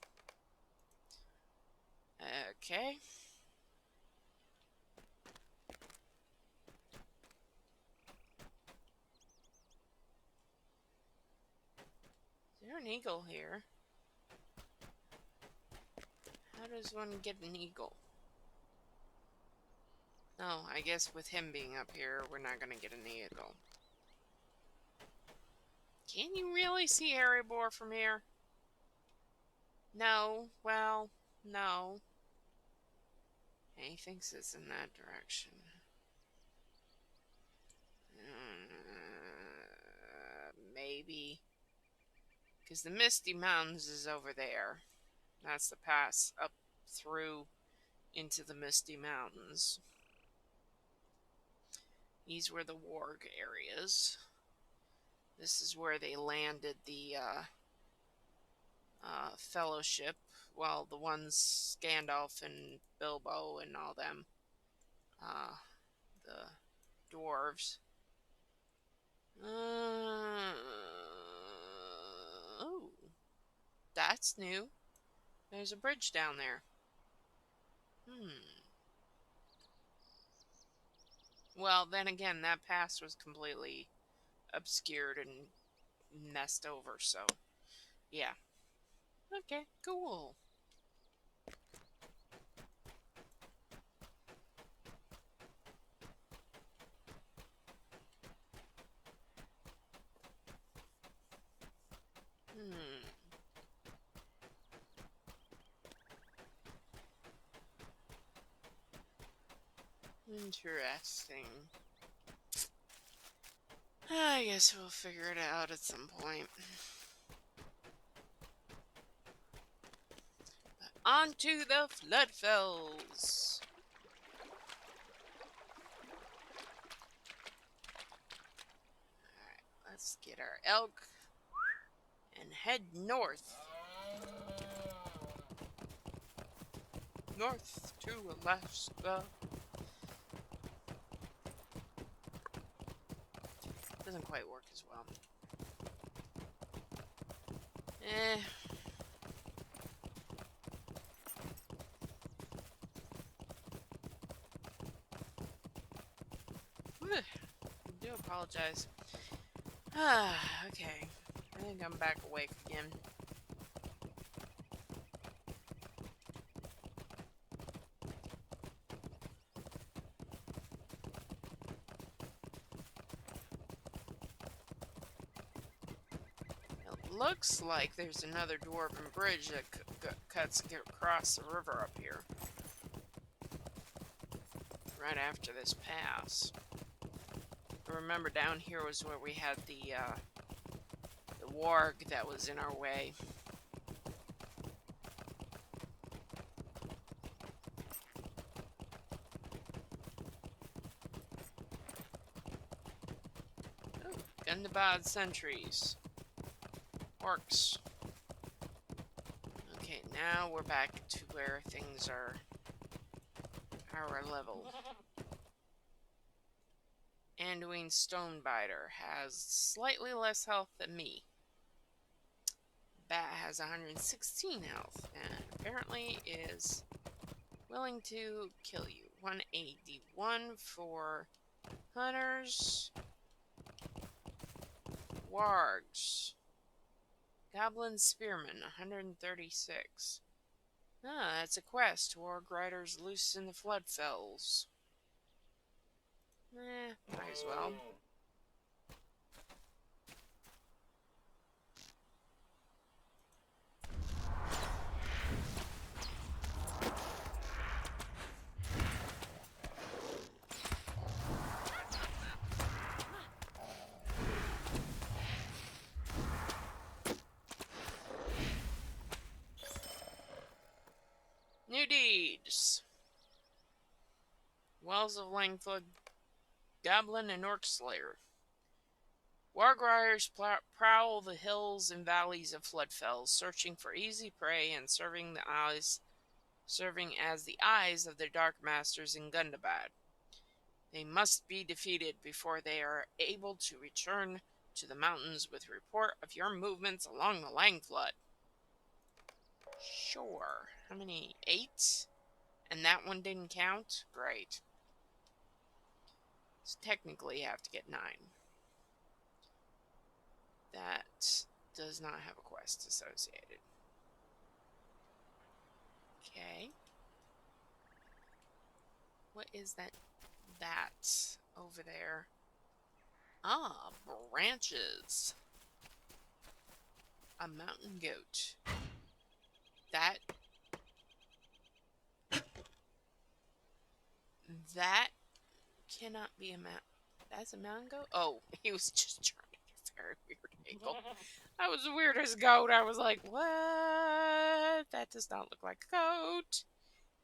Okay. Is there an eagle here? How does one get an eagle? No, I guess with him being up here, we're not going to get an eagle. Can you really see Erebor from here? No. Well, no. He thinks it's in that direction. Maybe. Because the Misty Mountains is over there. That's the pass up through into the Misty Mountains. These were the warg areas. This is where they landed the Fellowship. Well, the ones Gandalf and Bilbo and all them. The dwarves. Oh, that's new. There's a bridge down there. Well, then again, that pass was completely obscured and messed over, so yeah. Okay, cool. Interesting. I guess we'll figure it out at some point. On to the Floodfells. Alright, let's get our elk and head north. North to Alaska. Doesn't quite work as well. I do apologize. Okay. I think I'm back awake again. It looks like there's another dwarven bridge that cuts across the river up here. Right after this pass. Remember, down here was where we had the warg that was in our way. Oh, Gundabad sentries. Orcs. Okay, now we're back to where things are our level. Anduin Stonebiter has slightly less health than me. Bat has 116 health and apparently is willing to kill you. 181 for hunters. Wargs. Goblin Spearman, 136. Ah, that's a quest. Warg Riders loose in the Floodfells. Might as well. New deeds. Wells of Langflood, Goblin and Orc Slayer. Wargriders prowl the hills and valleys of Floodfells, searching for easy prey and serving as the eyes of their dark masters in Gundabad. They must be defeated before they are able to return to the mountains with report of your movements along the Langflood. Sure. How many? 8? And that one didn't count? Great. So technically you have to get 9. That does not have a quest associated. Okay. What is that? That over there. Ah, branches. A mountain goat. That cannot be a mountain. That's a mountain goat? Oh, he was just trying a very weird angle. That was the weirdest goat. I was like, what? That does not look like a goat.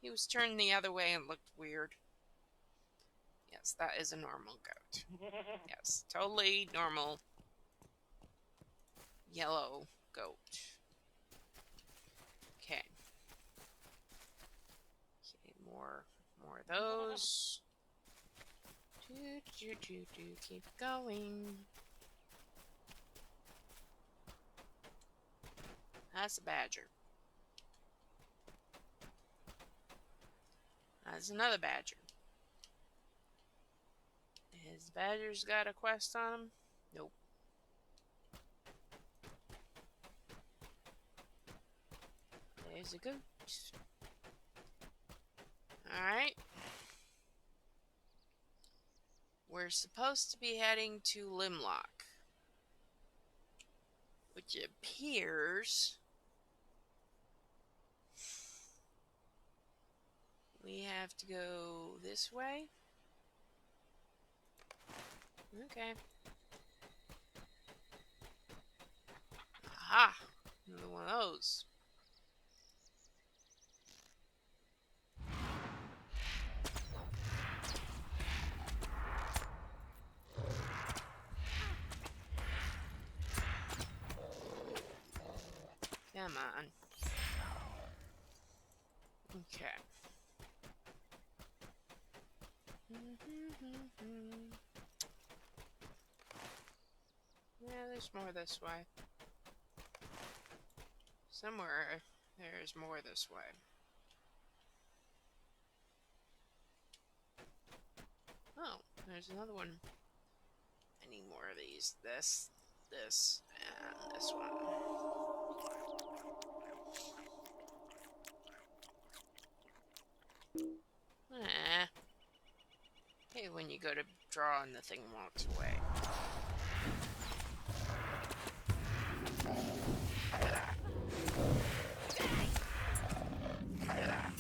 He was turned the other way and looked weird. Yeah, Yes, that is a normal goat. Yes, totally normal yellow goat. Okay. Okay, more of those. Keep going. That's a badger. That's another badger. Has badgers got a quest on him? Nope. There's a goat. Alright. We're supposed to be heading to Limlock, which appears we have to go this way. Okay. Aha! Another one of those. Come on. Okay. Yeah, there's more this way. Somewhere there's more this way. Oh, there's another one. I need more of these. This, and this one. Eh. Hey, when you go to draw and the thing walks away. There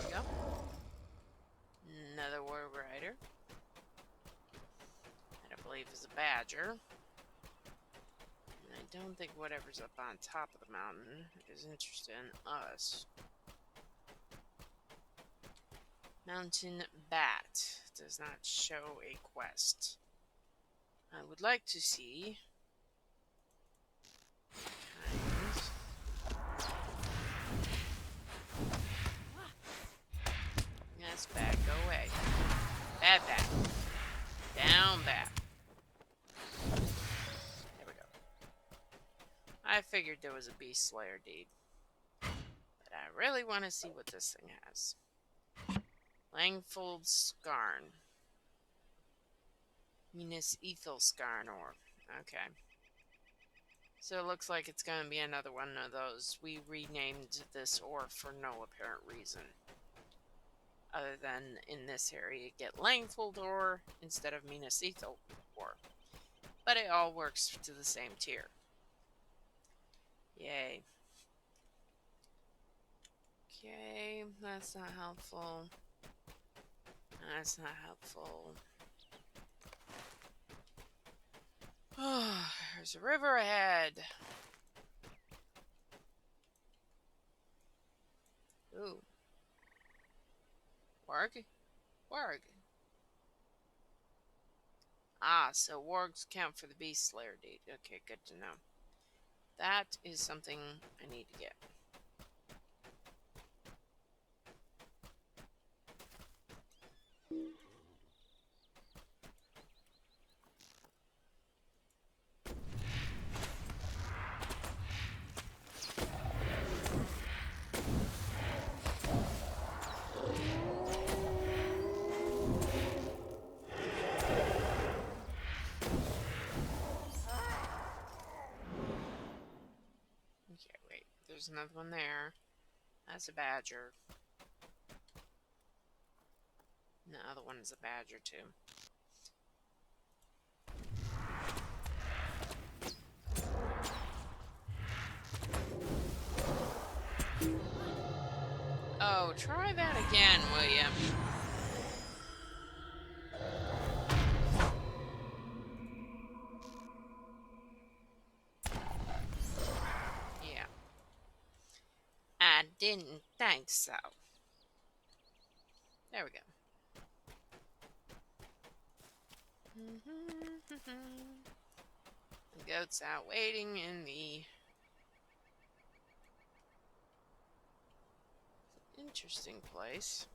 we go. Another war rider. That I believe is a badger. And I don't think whatever's up on top of the mountain is interested in us. Mountain bat does not show a quest. I would like to see. Yes, bad. Go away. Bad bat. Down bat. There we go. I figured there was a beast slayer deed. But I really want to see what this thing has. Langfold Scarn. Minas Ethel Scarn ore. Okay. So it looks like it's going to be another one of those. We renamed this ore for no apparent reason. Other than in this area, you get Langfold ore instead of Minas Ethel ore. But it all works to the same tier. Yay. Okay, that's not helpful. That's not helpful. Oh, there's a river ahead. Ooh. Warg? Warg. Ah, so wargs count for the beast slayer deed. Okay, good to know. That is something I need to get. Okay, wait. There's another one there. That's a badger. The other one is a badger, too. Oh, try that again, William. Yeah. I didn't think so. There we go. The goat's out waiting in the interesting place.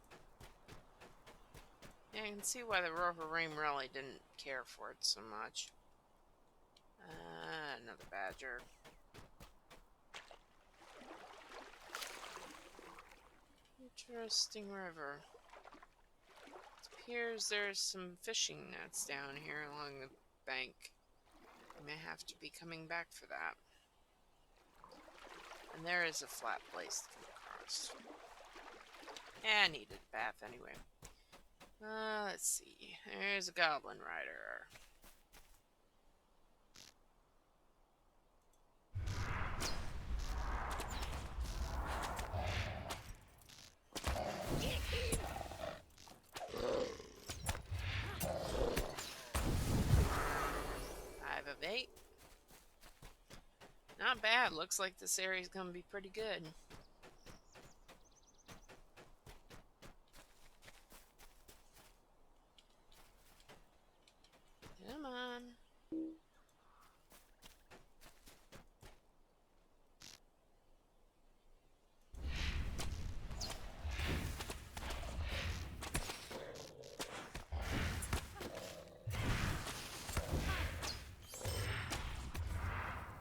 Yeah, I can see why the Rohirrim really didn't care for it so much. Another badger. Interesting river. It appears there's some fishing nets down here along the bank. I may have to be coming back for that. And there is a flat place to come across. Yeah, I needed a bath anyway. Let's see. There's a goblin rider. Five of 8. Not bad. Looks like this area's gonna be pretty good. Come on.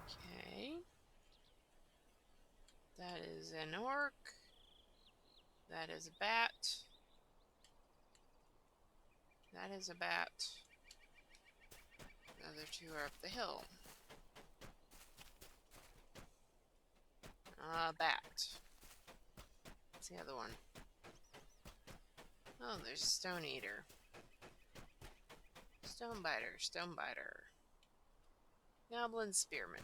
Okay. That is an orc. That is a bat. That is a bat. The other two are up the hill. Bat. What's the other one? Oh, there's a stone eater. Stone biter, stone biter. Goblin spearman.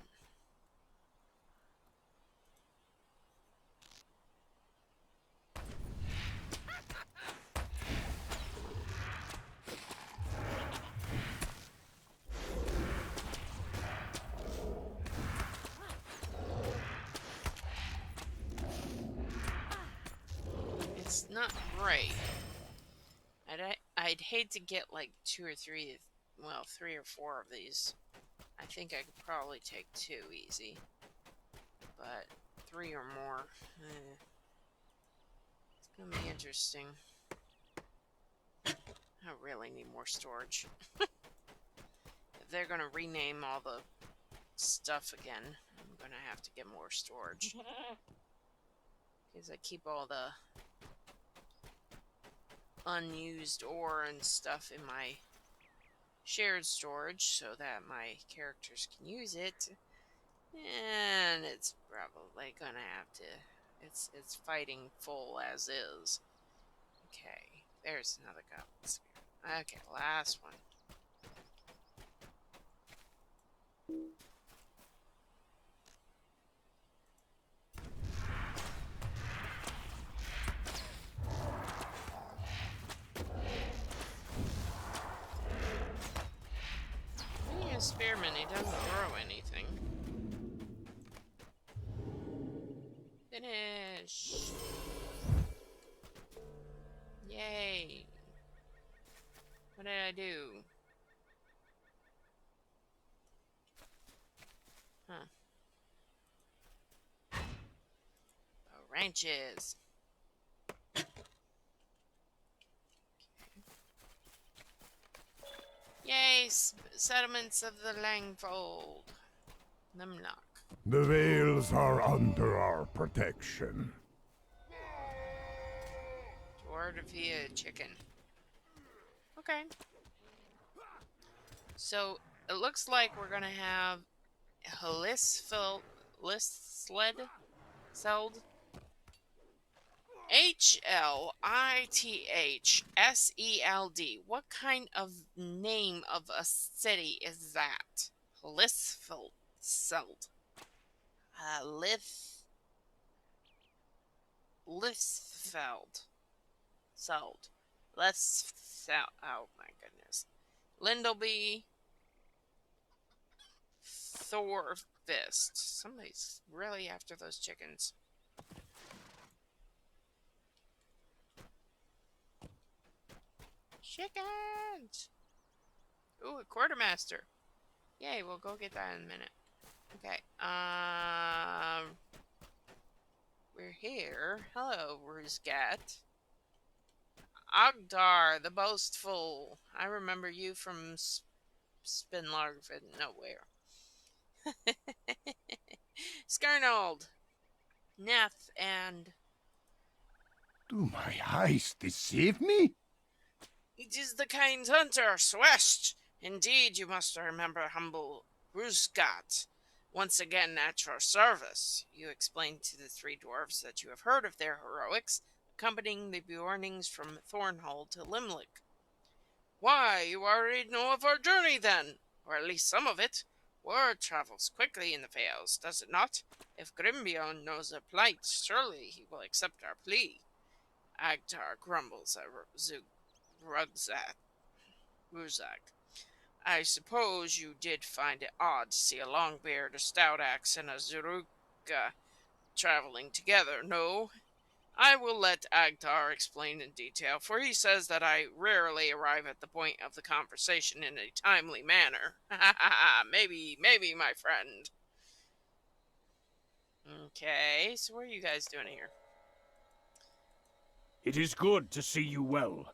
It's not great. I'd hate to get like 2 or 3, well, 3 or 4 of these. I think I could probably take 2 easy. But 3 or more, it's gonna be interesting. I really need more storage. If they're gonna rename all the stuff again, I'm gonna have to get more storage. Because I keep all the unused ore and stuff in my shared storage so that my characters can use it. And it's probably gonna have to. It's fighting full as is. Okay, there's another goblin spear. Okay, last one. Being a spearman, he doesn't throw anything. Finish! Yay! What did I do? Huh. Oh, ranches! Yay! Settlements of the Langfold. Numlock. The Vales are under our protection. Dwarvia chicken. Okay. So it looks like we're gonna have Hlisfeld, HLITHSELD. What kind of name of a city is that? Hlisfeld. Lithfeld. Sold. Let's sell. Oh my goodness. Lindleby. Thorfist. Somebody's really after those chickens. Chickens! Ooh, a quartermaster. Yay, we'll go get that in a minute. Okay, we're here. Hello, Ruzgat. Ogdar, the boastful. I remember you from Spinlarvin nowhere. Skarnold, Neth, and Do my eyes deceive me? it is the kind hunter, Swest. Indeed, you must remember humble Ruzgat. Once again at your service. You explained to the three dwarves that you have heard of their heroics, accompanying the Beornings from Thornhold to Limlick. Why, you already know of our journey then, or at least some of it. Word travels quickly in the Vales, does it not? If Grimbion knows our plight, surely he will accept our plea. Agtar grumbles at Rugzak. I suppose you did find it odd to see a Longbeard, a Stout Axe, and a Zeruka traveling together, no? I will let Agtar explain in detail, for he says that I rarely arrive at the point of the conversation in a timely manner. Ha ha ha, maybe, my friend. Okay, so what are you guys doing here? It is good to see you well.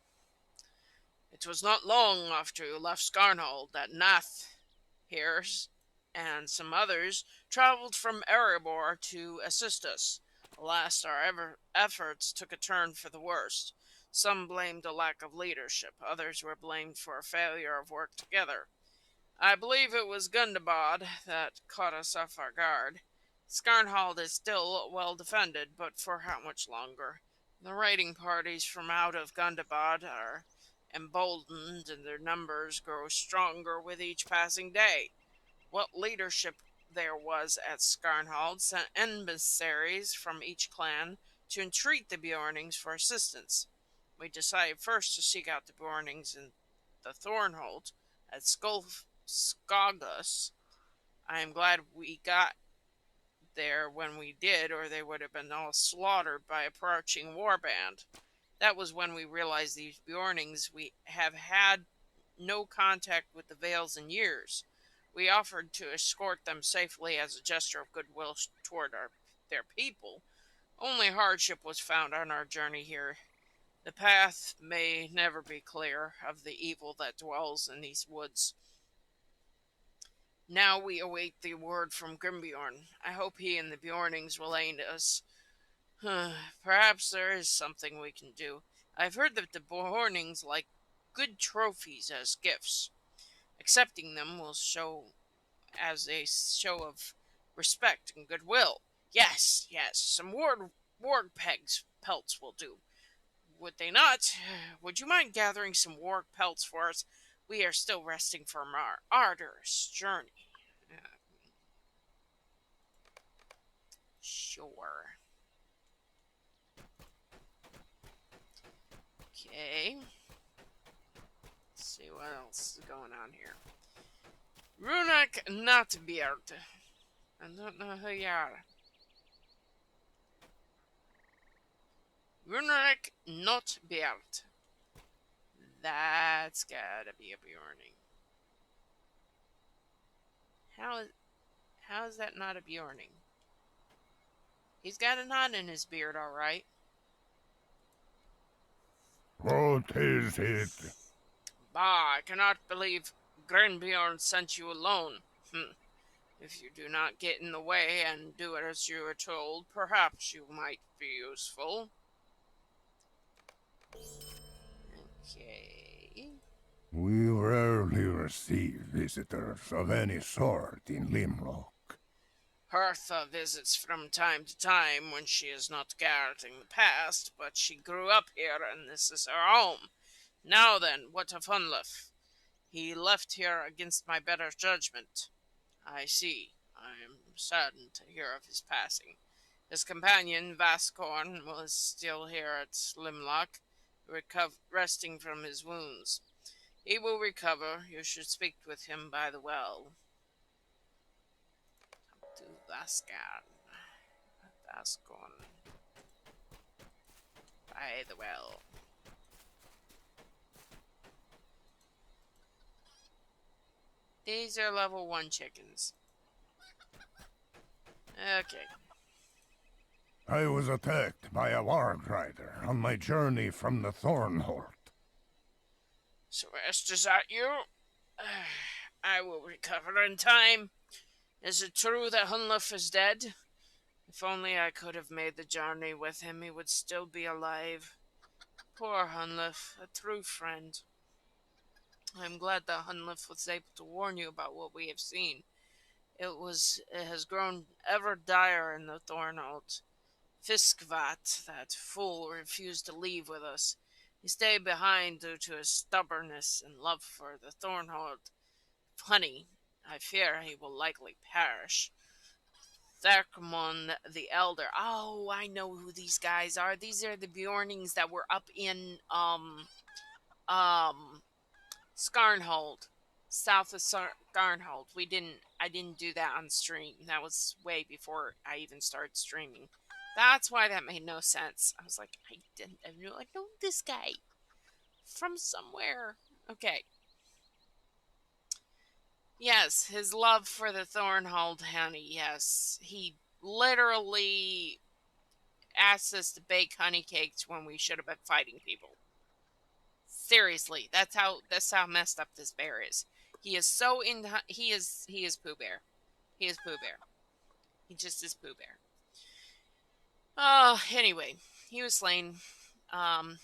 It was not long after you left Skarnhold that Nath here and some others traveled from Erebor to assist us. Alas, our efforts took a turn for the worst. Some blamed a lack of leadership, others were blamed for a failure of work together. I believe it was Gundabad that caught us off our guard. Skarnhold is still well defended, but for how much longer? The raiding parties from out of Gundabad are emboldened, and their numbers grow stronger with each passing day. What leadership there was at Skarnhold sent emissaries from each clan to entreat the Beornings for assistance. We decided first to seek out the Beornings in the Thornhold at Skogus. I am glad we got there when we did, or they would have been all slaughtered by approaching warband. That was when we realized these Beornings we have had no contact with the Vales in years. We offered to escort them safely as a gesture of goodwill toward their people. Only hardship was found on our journey here. The path may never be clear of the evil that dwells in these woods. Now we await the word from Grimbiorn. I hope he and the Beornings will aid us. Perhaps there is something we can do. I've heard that the Beornings like good trophies as gifts. Accepting them will show as a show of respect and goodwill. Yes, some warg pegs pelts will do. Would they not? Would you mind gathering some warg pelts for us? We are still resting from our arduous journey. Sure. Okay. Let's see what else is going on here. Runak Notbeard. I don't know who you are. Runak Notbeard. That's gotta be a Beorning. How is that not a Beorning? He's got a knot in his beard, alright. What is it? Bah, I cannot believe Grenbjorn sent you alone. If you do not get in the way and do as you are told, perhaps you might be useful. Okay. We rarely receive visitors of any sort in Limlock. Hertha visits from time to time when she is not garroting the past, but she grew up here and this is her home. Now then, what of Hunlef? He left here against my better judgment. I see. I am saddened to hear of his passing. His companion, Vascorn, was still here at Limlock, resting from his wounds. He will recover. You should speak with him by the well. To Vascorn. By the well. These are level 1 chickens. Okay. I was attacked by a warg rider on my journey from the Thornholt. Swest, is that you? I will recover in time. Is it true that Hunluf is dead? If only I could have made the journey with him, he would still be alive. Poor Hunluf, a true friend. I am glad that Hunluf was able to warn you about what we have seen. It has grown ever dire in the Thornholt. Fiskvat, that fool, refused to leave with us. He stayed behind due to his stubbornness and love for the Thornholt honey. I fear he will likely perish. Thermon the Elder. Oh, I know who these guys are. These are the Beornings that were up in um Scarnhold, south of Scarnhold. I didn't do that on stream. That was way before I even started streaming. That's why that made no sense. I was like, I know this guy from somewhere. Okay. Yes, his love for the Thornhold honey. Yes, he literally asked us to bake honey cakes when we should have been fighting people. Seriously, that's how messed up this bear is. He is so in. He is Pooh Bear. He is Pooh Bear. He just is Pooh Bear. Anyway, he was slain. Um,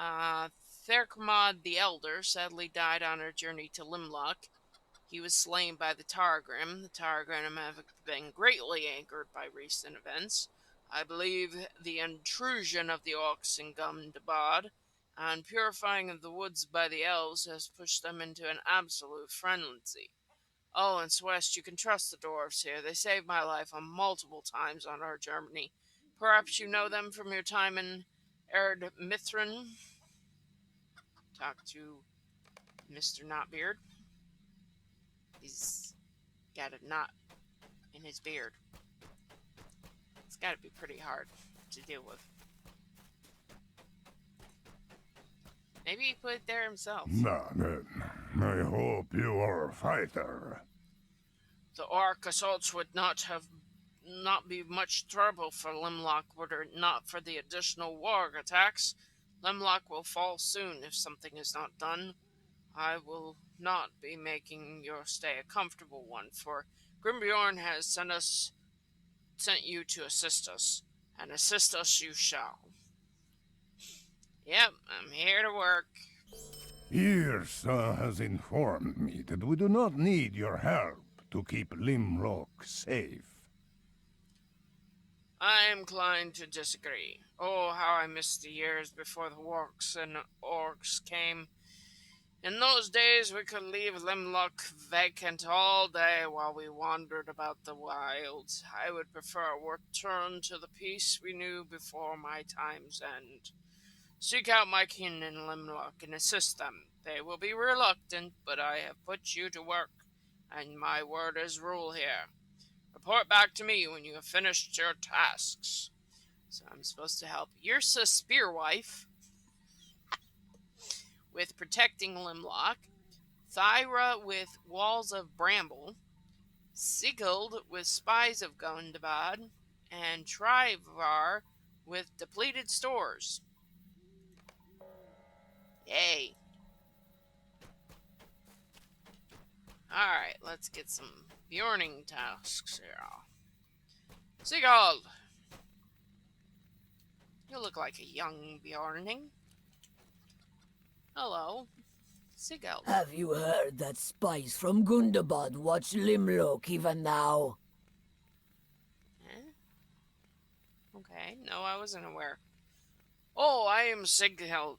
uh, Thermod the Elder sadly died on our journey to Limlock. He was slain by the Targrim. The Targrim have been greatly angered by recent events. I believe the intrusion of the orcs in Gundabad and purifying of the woods by the elves has pushed them into an absolute frenzy. Oh, and Swest, you can trust the dwarves here. They saved my life on multiple times on our journey. Perhaps you know them from your time in Erd Mithrin. Talk to Mr. Knotbeard. He's got a knot in his beard. It's got to be pretty hard to deal with. Maybe he put it there himself. Now then, I hope you are a fighter. The orc assaults would not be much trouble for Limlock were it not for the additional warg attacks. Limlock will fall soon if something is not done. I will not be making your stay a comfortable one, for Grimbeorn has sent you to assist us, and assist us you shall. Yep, I'm here to work. Yrsa has informed me that we do not need your help to keep Limrock safe. I am inclined to disagree. Oh, how I miss the years before the wargs and orcs came. In those days, we could leave Limlock vacant all day while we wandered about the wilds. I would prefer a return to the peace we knew before my time's end. Seek out my kin in Limlock and assist them. They will be reluctant, but I have put you to work, and my word is rule here. Report back to me when you have finished your tasks. So I'm supposed to help Yrsa Spearwife with protecting Limlock, Thyra with walls of bramble, Sigurd with spies of Gundabad, and Trivar with depleted stores. Yay. Alright, let's get some Beorning tasks here. Sigurd! You look like a young Beorning. Hello, Sigurd. Have you heard that spies from Gundabad watch Limlock even now? Eh? Okay, no, I wasn't aware. Oh, I am Sigurd.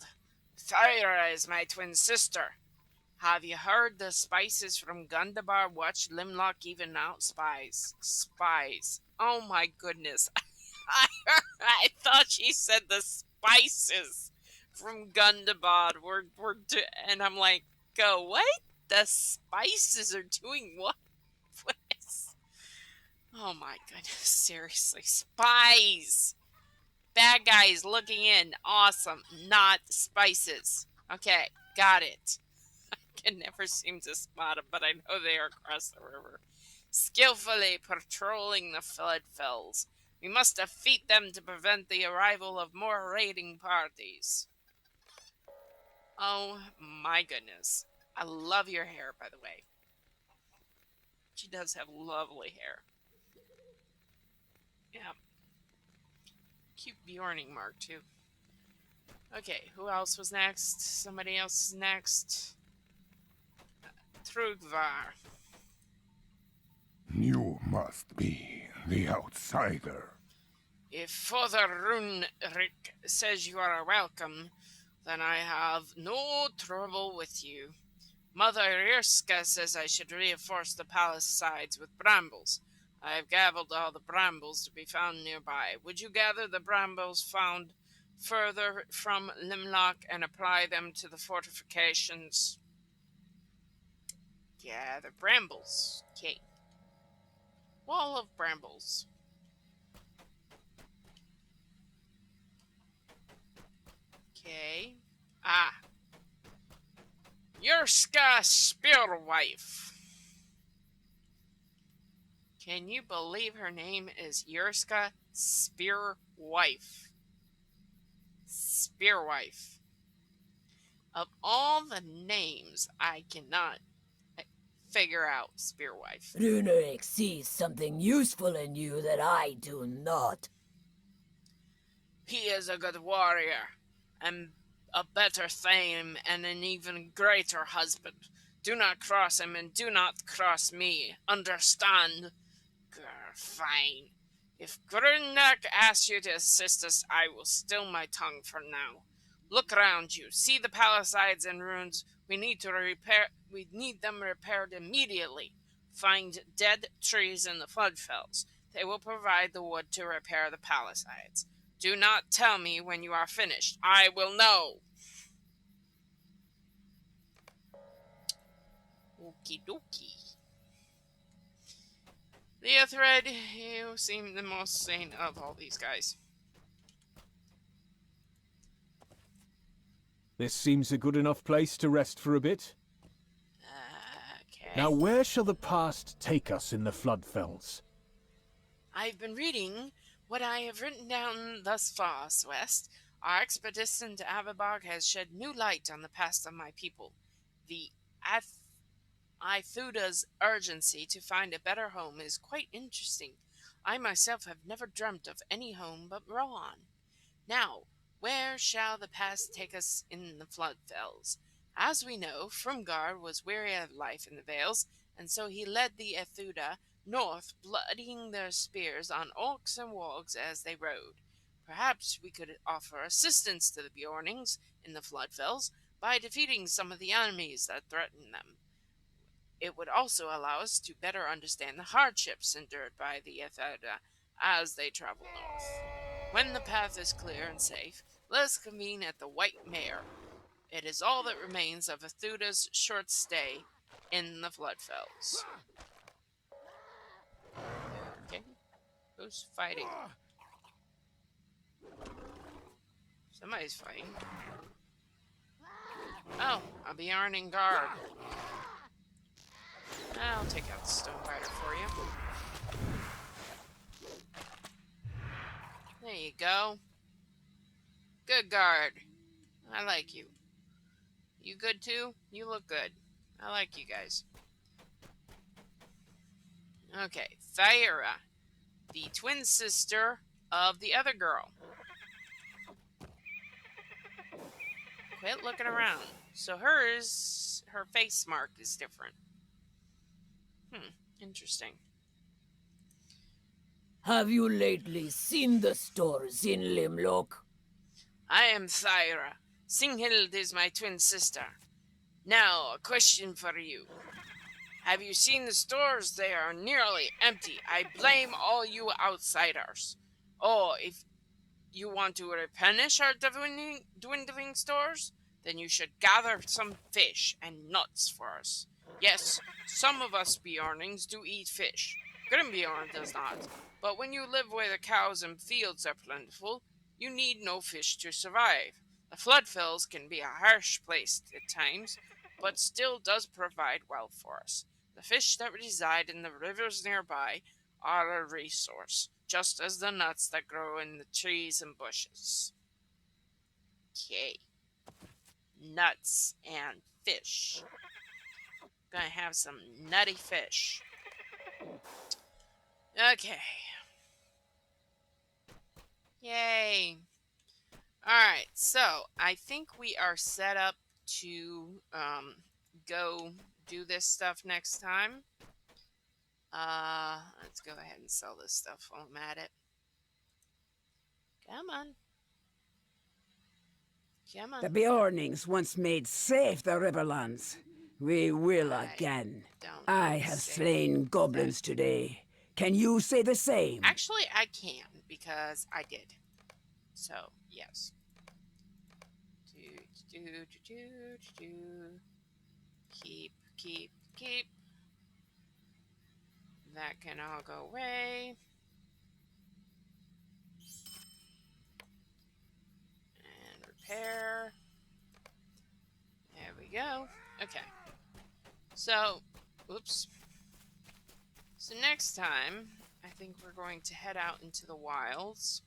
Thyra is my twin sister. Have you heard the spices from Gundabar watch Limlock even now? Spies. Spies. Oh my goodness. I thought she said the spices from Gundabad and I'm like, go, what? The spices are doing what? Oh my goodness, seriously. Spies! Bad guys looking in. Awesome. Not spices. Okay, got it. can never seem to spot them, but I know they are across the river. Skillfully patrolling the Floodfells. We must defeat them to prevent the arrival of more raiding parties. Oh my goodness. I love your hair, by the way. She does have lovely hair. Yeah. Cute Beorning mark, too. Okay, who else was next? Somebody else is next. Trugvar. You must be the outsider. If Father Runrik says you are welcome, then I have no trouble with you. Mother Irska says I should reinforce the palace sides with brambles. I have gathered all the brambles to be found nearby. Would you gather the brambles found further from Limlock and apply them to the fortifications? Gather brambles. Okay. Wall of brambles. Okay. Ah. Yurska Spearwife. Can you believe her name is Yurska Spearwife? Spearwife. Of all the names, I cannot figure out Spearwife. Runerick sees something useful in you that I do not. He is a good warrior, and a better thane, and an even greater husband. Do not cross him, and do not cross me. Understand? Grr, fine. If Grundak asks you to assist us, I will still my tongue for now. Look around you. See the palisades and ruins. We need them repaired immediately. Find dead trees in the Floodfells. They will provide the wood to repair the palisades. Do not tell me when you are finished. I will know. Okie dokie. Leothred, you seem the most sane of all these guys. This seems a good enough place to rest for a bit. Okay. Now where shall the past take us in the Floodfells? I've been reading what I have written down thus far, Swest. Our expedition to Avabog has shed new light on the past of my people. The Ithuda's urgency to find a better home is quite interesting. I myself have never dreamt of any home but Rohan. Now, where shall the past take us in the Floodfells? As we know, Frumgar was weary of life in the Vales, and so he led the Ithuda north, bloodying their spears on orcs and wargs as they rode. Perhaps we could offer assistance to the Beornings in the Floodfells by defeating some of the enemies that threaten them. It would also allow us to better understand the hardships endured by the Ithuda as they travel north. When the path is clear and safe, let us convene at the White Mare. It is all that remains of Ithuda's short stay in the Floodfells. Okay, who's fighting? Somebody's fighting. Oh, a Beorning guard. I'll take out the Stonefighter for you. There you go. Good guard. I like you. You good too? You look good. I like you guys. Okay, Thyra, the twin sister of the other girl. Quit looking around. So her face mark is different. Interesting. Have you lately seen the stores in Limlock? I am Thyra. Singhild is my twin sister. Now, a question for you. Have you seen the stores? They are nearly empty. I blame all you outsiders. Oh, if you want to replenish our dwindling stores, then you should gather some fish and nuts for us. Yes, some of us Beornings do eat fish. Grimbeorn does not. But when you live where the cows and fields are plentiful, you need no fish to survive. The Floodfells can be a harsh place at times, but still does provide wealth for us. The fish that reside in the rivers nearby are a resource, just as the nuts that grow in the trees and bushes. Okay. Nuts and fish. Gonna have some nutty fish. Okay. Yay. Alright, so I think we are set up to go do this stuff next time. Let's go ahead and sell this stuff while I'm at it. Come on. Come The on. Beornings once made safe the Riverlands. We will I again. don't I have understand slain goblins that. today. Can you say the same? Actually, I can, because I did. So, yes. Keep. That can all go away. And repair. There we go. Okay. So, oops. So next time, I think we're going to head out into the wilds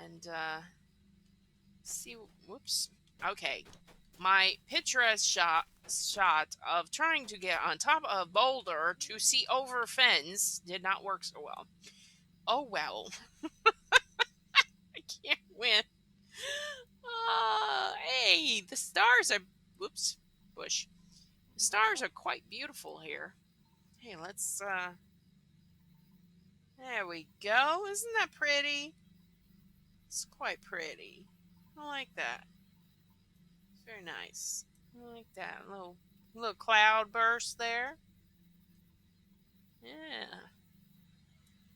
and see. Whoops. Okay. My picturesque shot of trying to get on top of a boulder to see over fence did not work so well. Oh well. I can't win. Hey, the stars are. Whoops. Bush. The stars are quite beautiful here. Hey, let's. There we go. Isn't that pretty? It's quite pretty. I like that. It's very nice. I like that little cloud burst there. Yeah.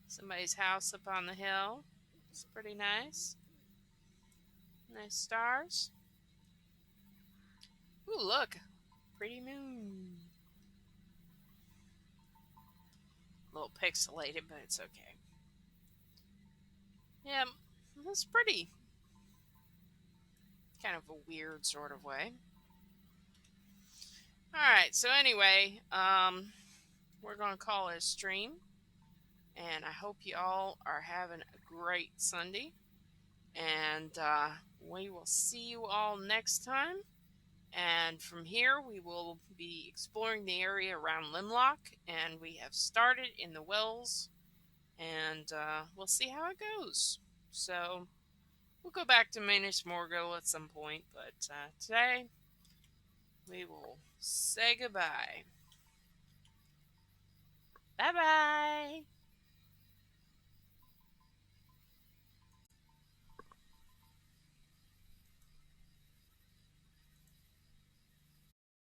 Somebody's house up on the hill. It's pretty nice. Nice stars. Ooh, look. Pretty moon. A little pixelated, but it's okay. Yeah, that's pretty. Kind of a weird sort of way. Alright, so anyway, we're going to call it a stream. And I hope you all are having a great Sunday. And we will see you all next time. And from here, we will be exploring the area around Limlock. And we have started in the wells. And we'll see how it goes. So we'll go back to Minas Morgul at some point. But today, we will say goodbye. Bye bye.